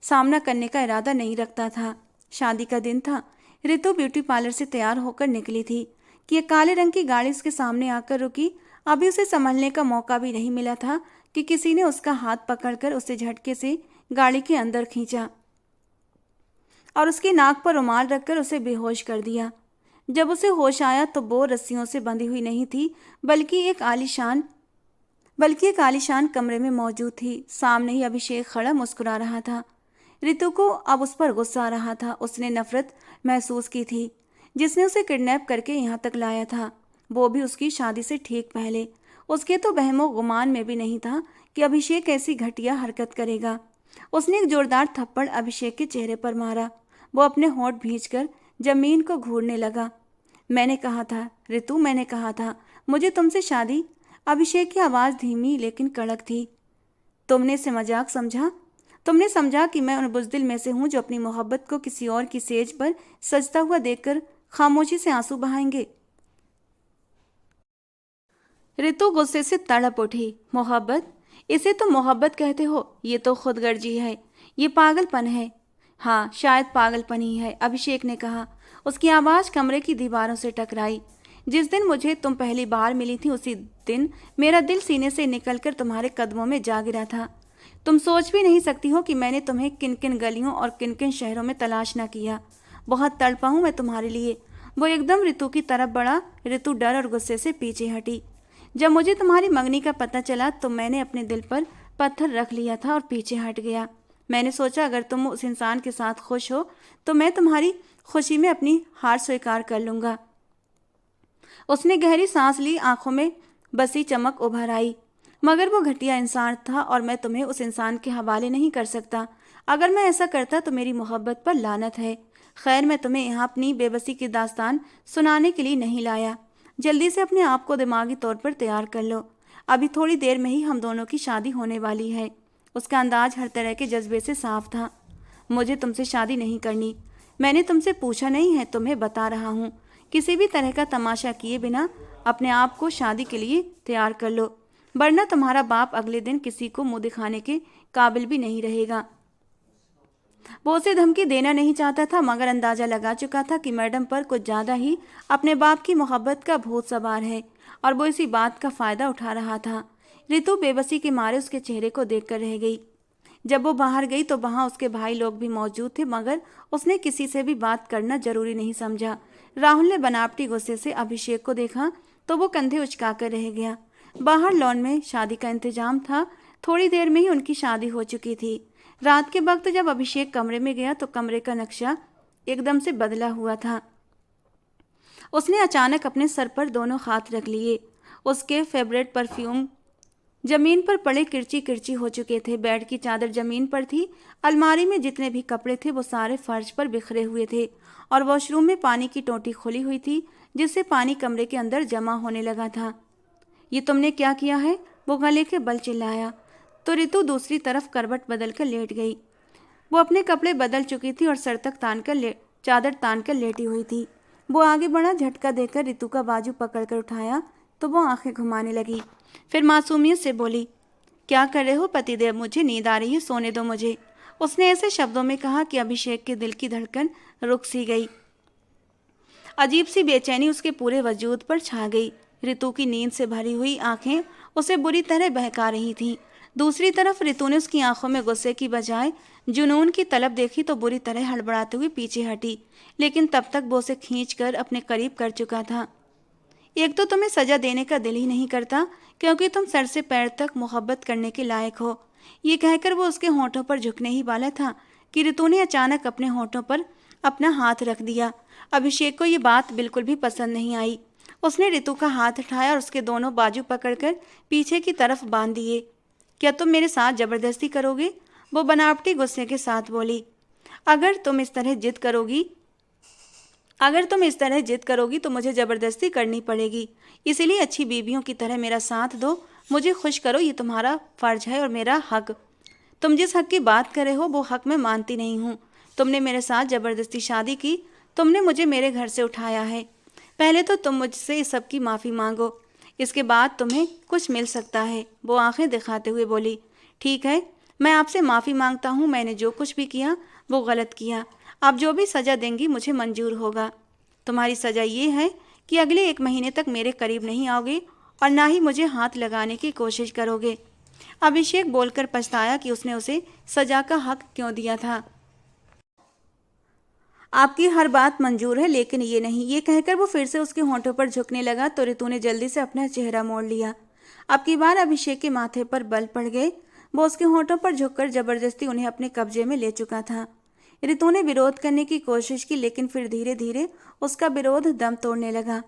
सामना करने का इरादा नहीं रखता था। शादी का दिन था। ऋतु ब्यूटी पार्लर से तैयार होकर निकली थी कि एक काले रंग की गाड़ी उसके सामने आकर रुकी। अभी उसे संभलने का मौका भी नहीं मिला था कि किसी ने उसका हाथ पकड़कर उसे झटके से गाड़ी के अंदर खींचा और उसकी नाक पर रुमाल रखकर उसे बेहोश कर दिया। जब उसे होश आया तो वो रस्सियों से बंधी हुई नहीं थी, बल्कि एक आलीशान कमरे में मौजूद थी। सामने ही अभिषेक खड़ा मुस्कुरा रहा था। ऋतु को अब उस पर गुस्सा आ रहा था। उसने नफरत महसूस की थी, जिसने उसे किडनैप करके यहाँ तक लाया था, वो भी उसकी शादी से ठीक पहले। उसके तो बहमो गुमान में भी नहीं था कि अभिषेक ऐसी घटिया हरकत करेगा। उसने एक जोरदार थप्पड़ अभिषेक के चेहरे पर मारा। वो अपने होंठ भींचकर जमीन को घूरने लगा। मैंने कहा था ऋतु, मैंने कहा था मुझे तुमसे शादी। अभिषेक की आवाज़ धीमी लेकिन कड़क थी। तुमने इसे मजाक समझा? तुमने समझा कि मैं उन बुज़दिल में से हूं जो अपनी मोहब्बत को किसी और की सेज पर सजता हुआ देखकर खामोशी से आंसू बहाएंगे? ऋतु गुस्से से तड़प उठी। मोहब्बत? इसे तो मोहब्बत कहते हो? ये तो खुदगर्जी है, ये पागलपन है। हाँ, शायद पागलपन ही है, अभिषेक ने कहा। उसकी आवाज़ कमरे की दीवारों से टकराई। जिस दिन मुझे तुम पहली बार मिली थी उसी दिन मेरा दिल सीने से निकलकर तुम्हारे कदमों में जा गिरा था। तुम सोच भी नहीं सकती हो कि मैंने तुम्हें किन किन गलियों और किन किन शहरों में तलाश न किया। बहुत तड़पा हूँ मैं तुम्हारे लिए। वो एकदम ऋतु की तरफ बढ़ा। ऋतु डर और गुस्से से पीछे हटी। जब मुझे तुम्हारी मंगनी का पता चला तो मैंने अपने दिल पर पत्थर रख लिया था और पीछे हट गया। मैंने सोचा अगर तुम उस इंसान के साथ खुश हो तो मैं तुम्हारी खुशी में अपनी हार स्वीकार कर लूँगा। उसने गहरी सांस ली। आंखों में बसी चमक उभर आई। मगर वो घटिया इंसान था और मैं तुम्हें उस इंसान के हवाले नहीं कर सकता। अगर मैं ऐसा करता तो मेरी मोहब्बत पर लानत है। खैर, मैं तुम्हें यहाँ अपनी बेबसी की दास्तान सुनाने के लिए नहीं लाया। जल्दी से अपने आप को दिमागी तौर पर तैयार कर लो। अभी थोड़ी देर में ही हम दोनों की शादी होने वाली है। उसका अंदाज हर तरह के जज्बे से साफ था। मुझे तुमसे शादी नहीं करनी। मैंने तुमसे पूछा नहीं है, तुम्हें बता रहा हूँ। किसी भी तरह का तमाशा किए बिना अपने आप को शादी के लिए तैयार कर लो, वरना तुम्हारा बाप अगले दिन किसी को मुंह दिखाने के काबिल भी नहीं रहेगा। वो उसे धमकी देना नहीं चाहता था, मगर अंदाजा लगा चुका था कि मैडम पर कुछ ज़्यादा ही अपने बाप की मोहब्बत का भूत सवार है और वो इसी बात का फ़ायदा उठा रहा था। ऋतु बेबसी के मारे उसके चेहरे को देखकर रह गई। जब वो बाहर गई तो वहाँ उसके भाई लोग भी मौजूद थे, मगर उसने किसी से भी बात करना जरूरी नहीं समझा। राहुल ने बनावटी गुस्से से अभिषेक को देखा तो वो कंधे उचकाकर रह गया। बाहर लॉन में शादी का इंतजाम था। थोड़ी देर में ही उनकी शादी हो चुकी थी। रात के वक्त जब अभिषेक कमरे में गया तो कमरे का नक्शा एकदम से बदला हुआ था। उसने अचानक अपने सर पर दोनों हाथ रख लिए। उसके फेवरेट परफ्यूम जमीन पर पड़े किरची किरची हो चुके थे। बेड की चादर जमीन पर थी। अलमारी में जितने भी कपड़े थे वो सारे फर्श पर बिखरे हुए थे और वॉशरूम में पानी की टोटी खुली हुई थी, जिससे पानी कमरे के अंदर जमा होने लगा था। ये तुमने क्या किया है? वो गले के बल चिल्लाया तो ऋतु दूसरी तरफ करवट बदल कर लेट गई। वो अपने कपड़े बदल चुकी थी और सर तक चादर तान कर लेटी हुई थी। वो आगे बढ़ा। झटका देकर ऋतु का बाजू पकड़कर उठाया तो वो आंखें घुमाने लगी। फिर मासूमियत से बोली, क्या कर रहे हो पतिदेव? मुझे नींद आ रही है, सोने दो मुझे। उसने ऐसे शब्दों में कहा कि अभिषेक के दिल की धड़कन रुक सी गई। अजीब सी बेचैनी उसके पूरे वजूद पर छा गई। ऋतु की नींद से भरी हुई आंखें उसे बुरी तरह बहका रही थीं। दूसरी तरफ ऋतु ने उसकी आंखों में गुस्से की बजाय जुनून की तलब देखी तो बुरी तरह हड़बड़ाते हुए पीछे हटी, लेकिन तब तक वो उसे खींचकर अपने करीब कर चुका था। एक तो तुम्हें सजा देने का दिल ही नहीं करता क्योंकि तुम सर से पैर तक मोहब्बत करने के लायक हो। ये कहकर वो उसके होंठों पर झुकने ही वाला था कि रितु ने अचानक अपने होंठों पर अपना हाथ रख दिया। अभिषेक को ये बात बिल्कुल भी पसंद नहीं आई। उसने रितु का हाथ उठाया और उसके दोनों बाजू पकड़कर पीछे की तरफ बांध दिए। क्या तुम मेरे साथ जबरदस्ती करोगे? वो बनावटी गुस्से के साथ बोली। अगर तुम इस तरह जिद करोगी तो मुझे जबरदस्ती करनी पड़ेगी। इसीलिए अच्छी बीवियों की तरह मेरा साथ दो, मुझे खुश करो, ये तुम्हारा फर्ज है और मेरा हक। तुम जिस हक की बात कर रहे हो वो हक मैं मानती नहीं हूँ। तुमने मेरे साथ जबरदस्ती शादी की, तुमने मुझे मेरे घर से उठाया है। पहले तो तुम मुझसे इस सब की माफ़ी मांगो, इसके बाद तुम्हें कुछ मिल सकता है। वो आंखें दिखाते हुए बोली। ठीक है, मैं आपसे माफ़ी मांगता हूँ। मैंने जो कुछ भी किया वो गलत किया। आप जो भी सज़ा देंगी मुझे मंजूर होगा। तुम्हारी सज़ा ये है कि अगले 1 महीने तक मेरे करीब नहीं आओगे और ना ही मुझे हाथ लगाने की कोशिश करोगे। अभिषेक बोलकर पछताया कि उसने उसे सज़ा का हक क्यों दिया था। आपकी हर बात मंजूर है लेकिन ये नहीं। ये कहकर वो फिर से उसके होंठों पर झुकने लगा तो रितु ने जल्दी से अपना चेहरा मोड़ लिया। अब की बार अभिषेक के माथे पर बल पड़ गए। वो उसके होंठों पर झुककर जबरदस्ती उन्हें अपने कब्जे में ले चुका था। रितु ने विरोध करने की कोशिश की लेकिन फिर धीरे धीरे उसका विरोध दम तोड़ने लगा।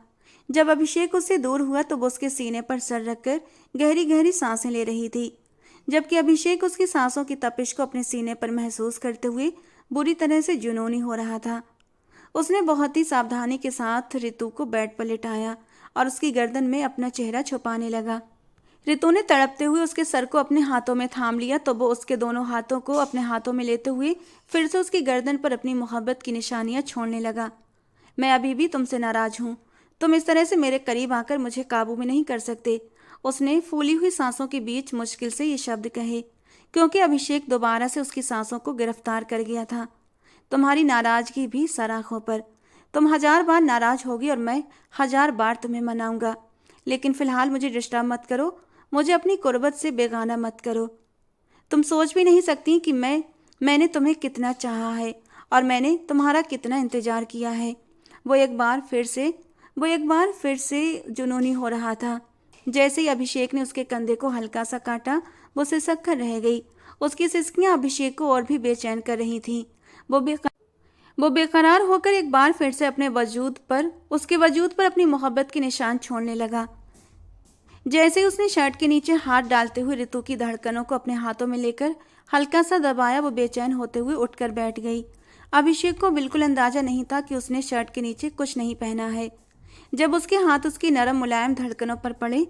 जब अभिषेक उससे दूर हुआ तो वो उसके सीने पर सर रखकर गहरी गहरी सांसें ले रही थी, जबकि अभिषेक उसकी सांसों की तपिश को अपने सीने पर महसूस करते हुए बुरी तरह से जुनूनी हो रहा था। उसने बहुत ही सावधानी के साथ रितु को बेड पर लिटाया और उसकी गर्दन में अपना चेहरा छुपाने लगा। रितु ने तड़पते हुए उसके सर को अपने हाथों में थाम लिया तो वो उसके दोनों हाथों को अपने हाथों में लेते हुए फिर से उसकी गर्दन पर अपनी मोहब्बत की निशानियां छोड़ने लगा। मैं अभी भी तुमसे नाराज हूँ। तुम इस तरह से मेरे करीब आकर मुझे काबू में नहीं कर सकते। उसने फूली हुई सांसों के बीच मुश्किल से ये शब्द कहे, क्योंकि अभिषेक दोबारा से उसकी सांसों को गिरफ्तार कर गया था। तुम्हारी नाराजगी भी सराखों पर। तुम 1000 बार नाराज होगी और मैं 1000 बार तुम्हें मनाऊंगा, लेकिन फिलहाल मुझे डिस्टर्ब मत करो। मुझे अपनी कुर्बत से बेगाना मत करो। तुम सोच भी नहीं सकती कि मैंने तुम्हें कितना चाहा है और मैंने तुम्हारा कितना इंतजार किया है। वो एक बार फिर से जुनूनी हो रहा था। जैसे ही अभिषेक ने उसके कंधे को हल्का सा काटा वो सिसक कर रह गई। उसकी सिसकियां अभिषेक को और भी बेचैन कर रही थीं। वो बेकरार होकर एक बार फिर से उसके वजूद पर अपनी मोहब्बत के निशान छोड़ने लगा। जैसे ही उसने शर्ट के नीचे हाथ डालते हुए रितु की धड़कनों को अपने हाथों में लेकर हल्का सा दबाया, वो बेचैन होते हुए उठकर बैठ गई। अभिषेक को बिल्कुल अंदाजा नहीं था कि उसने शर्ट के नीचे कुछ नहीं पहना है। जब उसके हाथ उसकी नरम मुलायम धड़कनों पर पड़े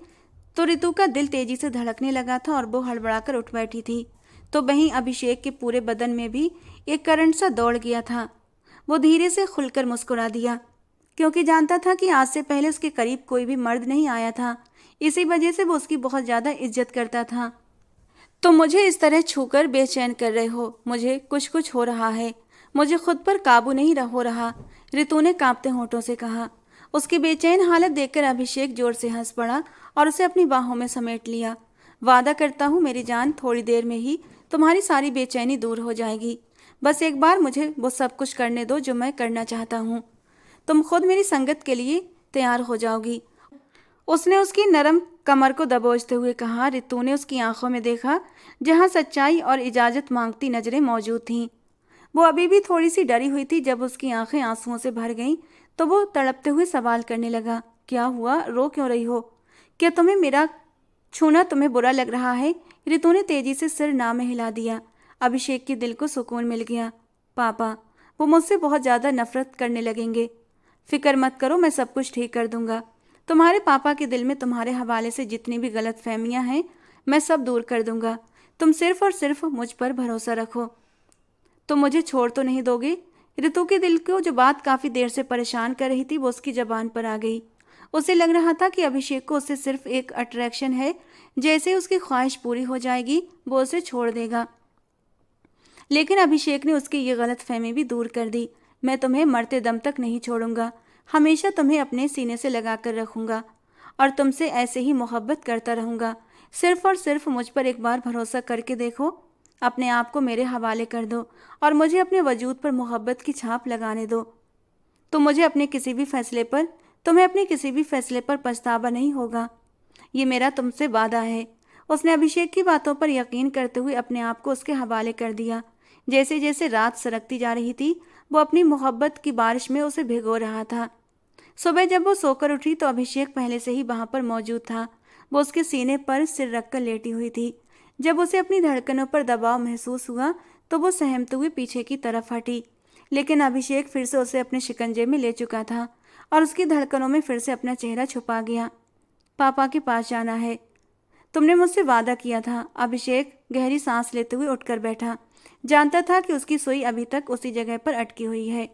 तो रितु का दिल तेजी से धड़कने लगा था और वो हड़बड़ाकर उठ बैठी थी। तो वहीं अभिषेक के पूरे बदन में भी एक करंट सा दौड़ गया था। वो धीरे से खुलकर मुस्कुरा दिया, क्योंकि जानता था कि आज से पहले उसके करीब कोई भी मर्द नहीं आया था। इसी वजह से वो उसकी बहुत ज़्यादा इज्जत करता था। तुम मुझे इस तरह छूकर बेचैन कर रहे हो। मुझे कुछ हो रहा है। मुझे खुद पर काबू नहीं हो रहा, रितु ने कांपते होंठों से कहा। उसकी बेचैन हालत देखकर अभिषेक जोर से हंस पड़ा और उसे अपनी बाहों में समेट लिया। वादा करता हूँ मेरी जान, थोड़ी देर में ही तुम्हारी सारी बेचैनी दूर हो जाएगी। बस एक बार मुझे वो सब कुछ करने दो जो मैं करना चाहता हूँ। तुम खुद मेरी संगत के लिए तैयार हो जाओगी। उसने उसकी नरम कमर को दबोचते हुए कहा। रितु ने उसकी आंखों में देखा जहाँ सच्चाई और इजाज़त मांगती नज़रें मौजूद थीं। वो अभी भी थोड़ी सी डरी हुई थी। जब उसकी आंखें आंसुओं से भर गईं तो वो तड़पते हुए सवाल करने लगा, क्या हुआ? रो क्यों रही हो? क्या तुम्हें मेरा छूना तुम्हें बुरा लग रहा है? रितु ने तेजी से सिर ना में हिला दिया। अभिषेक के दिल को सुकून मिल गया। पापा, वो मुझसे बहुत ज़्यादा नफरत करने लगेंगे। फिक्र मत करो, मैं सब कुछ ठीक कर दूंगा। तुम्हारे पापा के दिल में तुम्हारे हवाले से जितनी भी गलत फहमियाँ हैं मैं सब दूर कर दूंगा। तुम सिर्फ और सिर्फ मुझ पर भरोसा रखो। तुम मुझे छोड़ तो नहीं दोगे? रितु के दिल को जो बात काफ़ी देर से परेशान कर रही थी वो उसकी जबान पर आ गई। उसे लग रहा था कि अभिषेक को उससे सिर्फ एक अट्रैक्शन है। जैसे उसकी ख्वाहिश पूरी हो जाएगी वो उसे छोड़ देगा। लेकिन अभिषेक ने उसकी ये गलत फहमी भी दूर कर दी। मैं तुम्हें मरते दम तक नहीं छोड़ूंगा। हमेशा तुम्हें अपने सीने से लगा कर रखूंगा और तुमसे ऐसे ही मोहब्बत करता रहूंगा। सिर्फ और सिर्फ मुझ पर एक बार भरोसा करके देखो। अपने आप को मेरे हवाले कर दो और मुझे अपने वजूद पर मोहब्बत की छाप लगाने दो। तुम्हें अपने किसी भी फैसले पर पछतावा नहीं होगा। ये मेरा तुमसे वादा है। उसने अभिषेक की बातों पर यकीन करते हुए अपने आप को उसके हवाले कर दिया। जैसे जैसे रात सरकती जा रही थी, वो अपनी मोहब्बत की बारिश में उसे भिगो रहा था। सुबह जब वो सोकर उठी तो अभिषेक पहले से ही वहां पर मौजूद था। वो उसके सीने पर सिर रखकर लेटी हुई थी। जब उसे अपनी धड़कनों पर दबाव महसूस हुआ तो वो सहमते हुए पीछे की तरफ हटी, लेकिन अभिषेक फिर से उसे अपने शिकंजे में ले चुका था और उसकी धड़कनों में फिर से अपना चेहरा छुपा गया। पापा के पास जाना है, तुमने मुझसे वादा किया था। अभिषेक गहरी सांस लेते हुए उठकर बैठा। जानता था कि उसकी सुई अभी तक उसी जगह पर अटकी हुई है।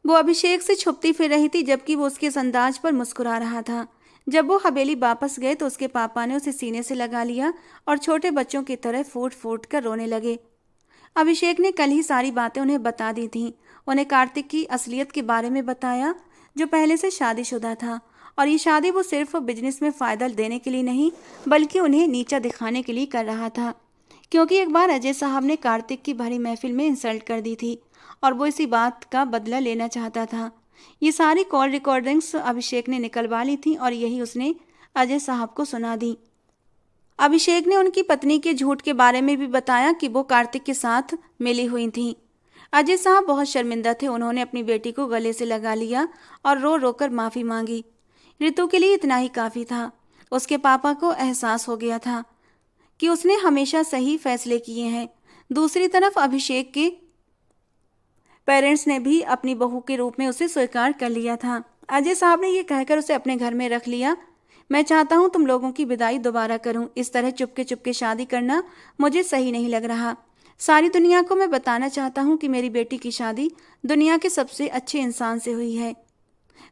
वो अभिषेक से छुपती फिर रही थी, जबकि वो उसके इस अंदाज पर मुस्कुरा रहा था। जब वो हवेली वापस गए तो उसके पापा ने उसे सीने से लगा लिया और छोटे बच्चों की तरह फूट फूट कर रोने लगे। अभिषेक ने कल ही सारी बातें उन्हें बता दी थीं। उन्हें कार्तिक की असलियत के बारे में बताया, जो पहले से शादीशुदा था, और ये शादी वो सिर्फ बिजनेस में फ़ायदा देने के लिए नहीं बल्कि उन्हें नीचा दिखाने के लिए कर रहा था, क्योंकि एक बार अजय साहब ने कार्तिक की भरी महफिल में इंसल्ट कर दी थी और वो इसी बात का बदला लेना चाहता था। ये सारी कॉल रिकॉर्डिंग्स अभिषेक ने निकलवा ली थी और यही उसने अजय साहब को सुना दी। अभिषेक ने उनकी पत्नी के झूठ के बारे में भी बताया कि वो कार्तिक के साथ मिली हुई थीं। अजय साहब बहुत शर्मिंदा थे। उन्होंने अपनी बेटी को गले से लगा लिया और रो रोकर माफ़ी मांगी। ऋतु के लिए इतना ही काफ़ी था। उसके पापा को एहसास हो गया था कि उसने हमेशा सही फैसले किए हैं। दूसरी तरफ अभिषेक के पेरेंट्स ने भी अपनी बहू के रूप में उसे स्वीकार कर लिया था। अजय साहब ने यह कहकर उसे अपने घर में रख लिया, मैं चाहता हूँ तुम लोगों की विदाई दोबारा करूँ। इस तरह चुपके चुपके शादी करना मुझे सही नहीं लग रहा। सारी दुनिया को मैं बताना चाहता हूँ कि मेरी बेटी की शादी दुनिया के सबसे अच्छे इंसान से हुई है।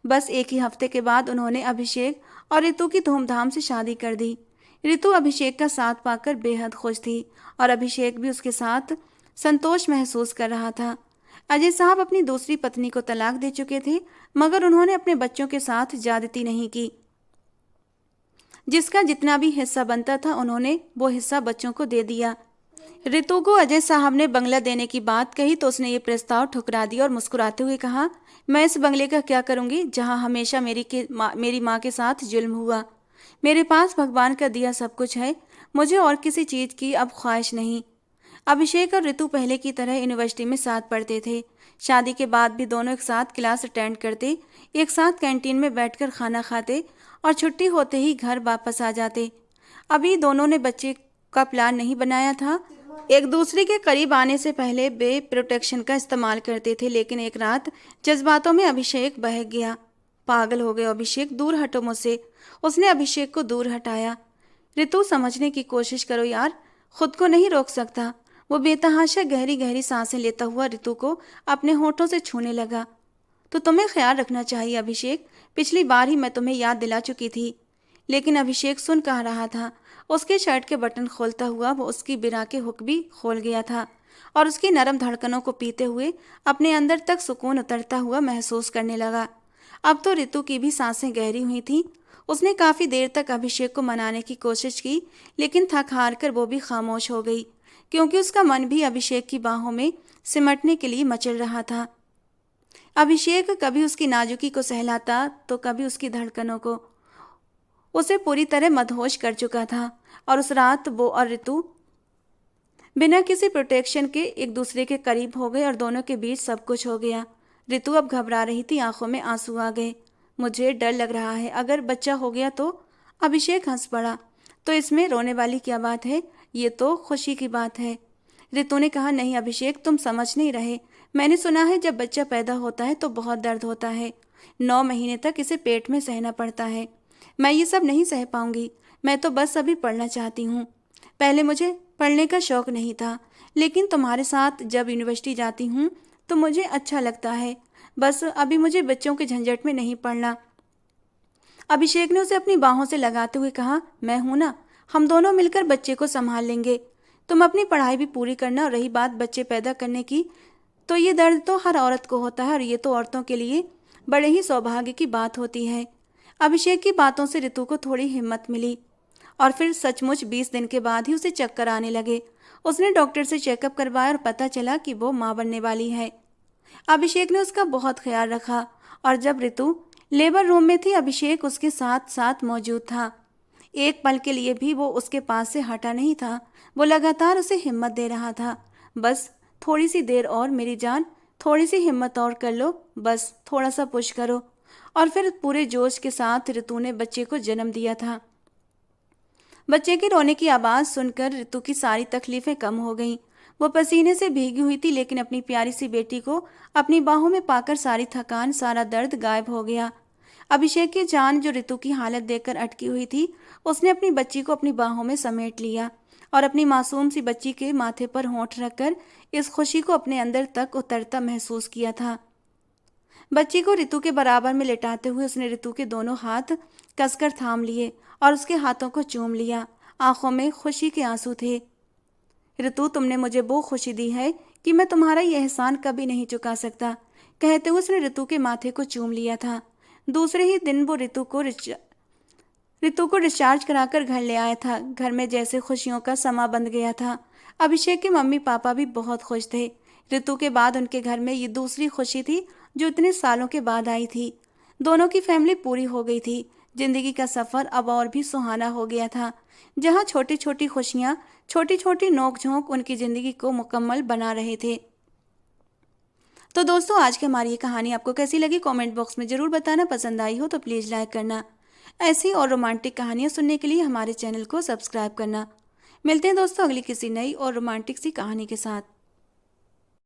बस एक ही हफ्ते के बाद उन्होंने अभिषेक और ऋतु की धूमधाम से शादी कर दी। ऋतु अभिषेक का साथ पाकर बेहद खुश थी और अभिषेक भी उसके साथ संतोष महसूस कर रहा था। अजय साहब अपनी दूसरी पत्नी को तलाक दे चुके थे, मगर उन्होंने अपने बच्चों के साथ ज्यादती नहीं की। जिसका जितना भी हिस्सा बनता था उन्होंने वो हिस्सा बच्चों को दे दिया। ऋतु को अजय साहब ने बंगला देने की बात कही तो उसने ये प्रस्ताव ठुकरा दिया और मुस्कुराते हुए कहा, मैं इस बंगले का क्या करूंगी जहां हमेशा मेरी माँ के साथ जुल्म हुआ। मेरे पास भगवान का दिया सब कुछ है, मुझे और किसी चीज़ की अब ख्वाहिश नहीं। अभिषेक और ऋतु पहले की तरह यूनिवर्सिटी में साथ पढ़ते थे। शादी के बाद भी दोनों एक साथ क्लास अटेंड करते, एक साथ कैंटीन में बैठकर खाना खाते और छुट्टी होते ही घर वापस आ जाते। अभी दोनों ने बच्चे का प्लान नहीं बनाया था। एक दूसरे के करीब आने से पहले वे प्रोटेक्शन का इस्तेमाल करते थे, लेकिन एक रात जज्बातों में अभिषेक बहक गया। पागल हो गए अभिषेक, दूर हटो मुझसे। उसने अभिषेक को दूर हटाया। ऋतु समझने की कोशिश करो यार, खुद को नहीं रोक सकता। वो बेतहाशा गहरी गहरी सांसें लेता हुआ ऋतु को अपने होठों से छूने लगा। तो तुम्हें ख्याल रखना चाहिए अभिषेक, पिछली बार ही मैं तुम्हें याद दिला चुकी थी। लेकिन अभिषेक सुन कह रहा था। उसके शर्ट के बटन खोलता हुआ वो उसकी बिरा के हुक भी खोल गया था और उसकी नरम धड़कनों को पीते हुए अपने अंदर तक सुकून उतरता हुआ महसूस करने लगा। अब तो ऋतु की भी सांसें गहरी हुई थीं। उसने काफ़ी देर तक अभिषेक को मनाने की कोशिश की, लेकिन थक हार कर वो भी खामोश हो गई, क्योंकि उसका मन भी अभिषेक की बाहों में सिमटने के लिए मचल रहा था। अभिषेक कभी उसकी नाजुकी को सहलाता तो कभी उसकी धड़कनों को। उसे पूरी तरह मदहोश कर चुका था और उस रात वो और ऋतु बिना किसी प्रोटेक्शन के एक दूसरे के करीब हो गए और दोनों के बीच सब कुछ हो गया। ऋतु अब घबरा रही थी, आंखों में आंसू आ गए। मुझे डर लग रहा है, अगर बच्चा हो गया तो। अभिषेक हंस पड़ा। तो इसमें रोने वाली क्या बात है, ये तो खुशी की बात है। ऋतु ने कहा, नहीं अभिषेक, तुम समझ नहीं रहे। मैंने सुना है जब बच्चा पैदा होता है तो बहुत दर्द होता है। 9 महीने तक इसे पेट में सहना पड़ता है। मैं ये सब नहीं सह पाऊंगी। मैं तो बस अभी पढ़ना चाहती हूँ। पहले मुझे पढ़ने का शौक नहीं था, लेकिन तुम्हारे साथ जब यूनिवर्सिटी जाती हूँ तो मुझे अच्छा लगता है। बस अभी मुझे बच्चों के झंझट में नहीं पड़ना। अभिषेक ने उसे अपनी बाहों से लगाते हुए कहा, मैं हूं ना, हम दोनों मिलकर बच्चे को संभाल लेंगे। तुम अपनी पढ़ाई भी पूरी करना। और रही बात बच्चे पैदा करने की, तो ये दर्द तो हर औरत को होता है और ये तो औरतों के लिए बड़े ही सौभाग्य की बात होती है। अभिषेक की बातों से ऋतु को थोड़ी हिम्मत मिली और फिर सचमुच 20 दिन के बाद ही उसे चक्कर आने लगे। उसने डॉक्टर से चेकअप करवाया और पता चला कि वो माँ बनने वाली है। अभिषेक ने उसका बहुत ख्याल रखा और जब ऋतु लेबर रूम में थी अभिषेक उसके साथ साथ मौजूद था। एक पल के लिए भी वो उसके पास से हटा नहीं था। वो लगातार उसे हिम्मत दे रहा था। बस थोड़ी सी देर और मेरी जान, थोड़ी सी हिम्मत और कर लो, बस थोड़ा सा पुश करो। और फिर पूरे जोश के साथ ऋतु ने बच्चे को जन्म दिया था। बच्चे के रोने की आवाज़ सुनकर ऋतु की सारी तकलीफें कम हो गईं। वो पसीने से भीगी हुई थी, लेकिन अपनी प्यारी सी बेटी को अपनी बाहों में पाकर सारी थकान, सारा दर्द गायब हो गया। अभिषेक की जान, जो ऋतु की हालत देखकर अटकी हुई थी, उसने अपनी बच्ची को अपनी बाहों में समेट लिया और अपनी मासूम सी बच्ची के माथे पर होंठ रखकर इस खुशी को अपने अंदर तक उतरता महसूस किया था। बच्ची को ऋतु के बराबर में लेटाते हुए उसने ऋतु के दोनों हाथ कसकर थाम लिए और उसके हाथों को चूम लिया। आंखों में खुशी के आंसू थे। ऋतु, तुमने मुझे वो खुशी दी है कि मैं तुम्हारा ये एहसान कभी नहीं चुका सकता, कहते हुए उसने ऋतु के माथे को चूम लिया था। दूसरे ही दिन वो ऋतु को डिस्चार्ज कराकर घर ले आया था। घर में जैसे खुशियों का समा बंध गया था। अभिषेक के मम्मी पापा भी बहुत खुश थे। ऋतु के बाद उनके घर में ये दूसरी खुशी थी जो इतने सालों के बाद आई थी। दोनों की फैमिली पूरी हो गई थी। जिंदगी का सफर अब और भी सुहाना हो गया था, जहाँ छोटी छोटी खुशियाँ, छोटी छोटी नोक-झोंक उनकी जिंदगी को मुकम्मल बना रहे थे। तो दोस्तों, आज की हमारी ये कहानी आपको कैसी लगी, कमेंट बॉक्स में ज़रूर बताना। पसंद आई हो तो प्लीज़ लाइक करना। ऐसी और रोमांटिक कहानियाँ सुनने के लिए हमारे चैनल को सब्सक्राइब करना। मिलते हैं दोस्तों अगली किसी नई और रोमांटिक सी कहानी के साथ।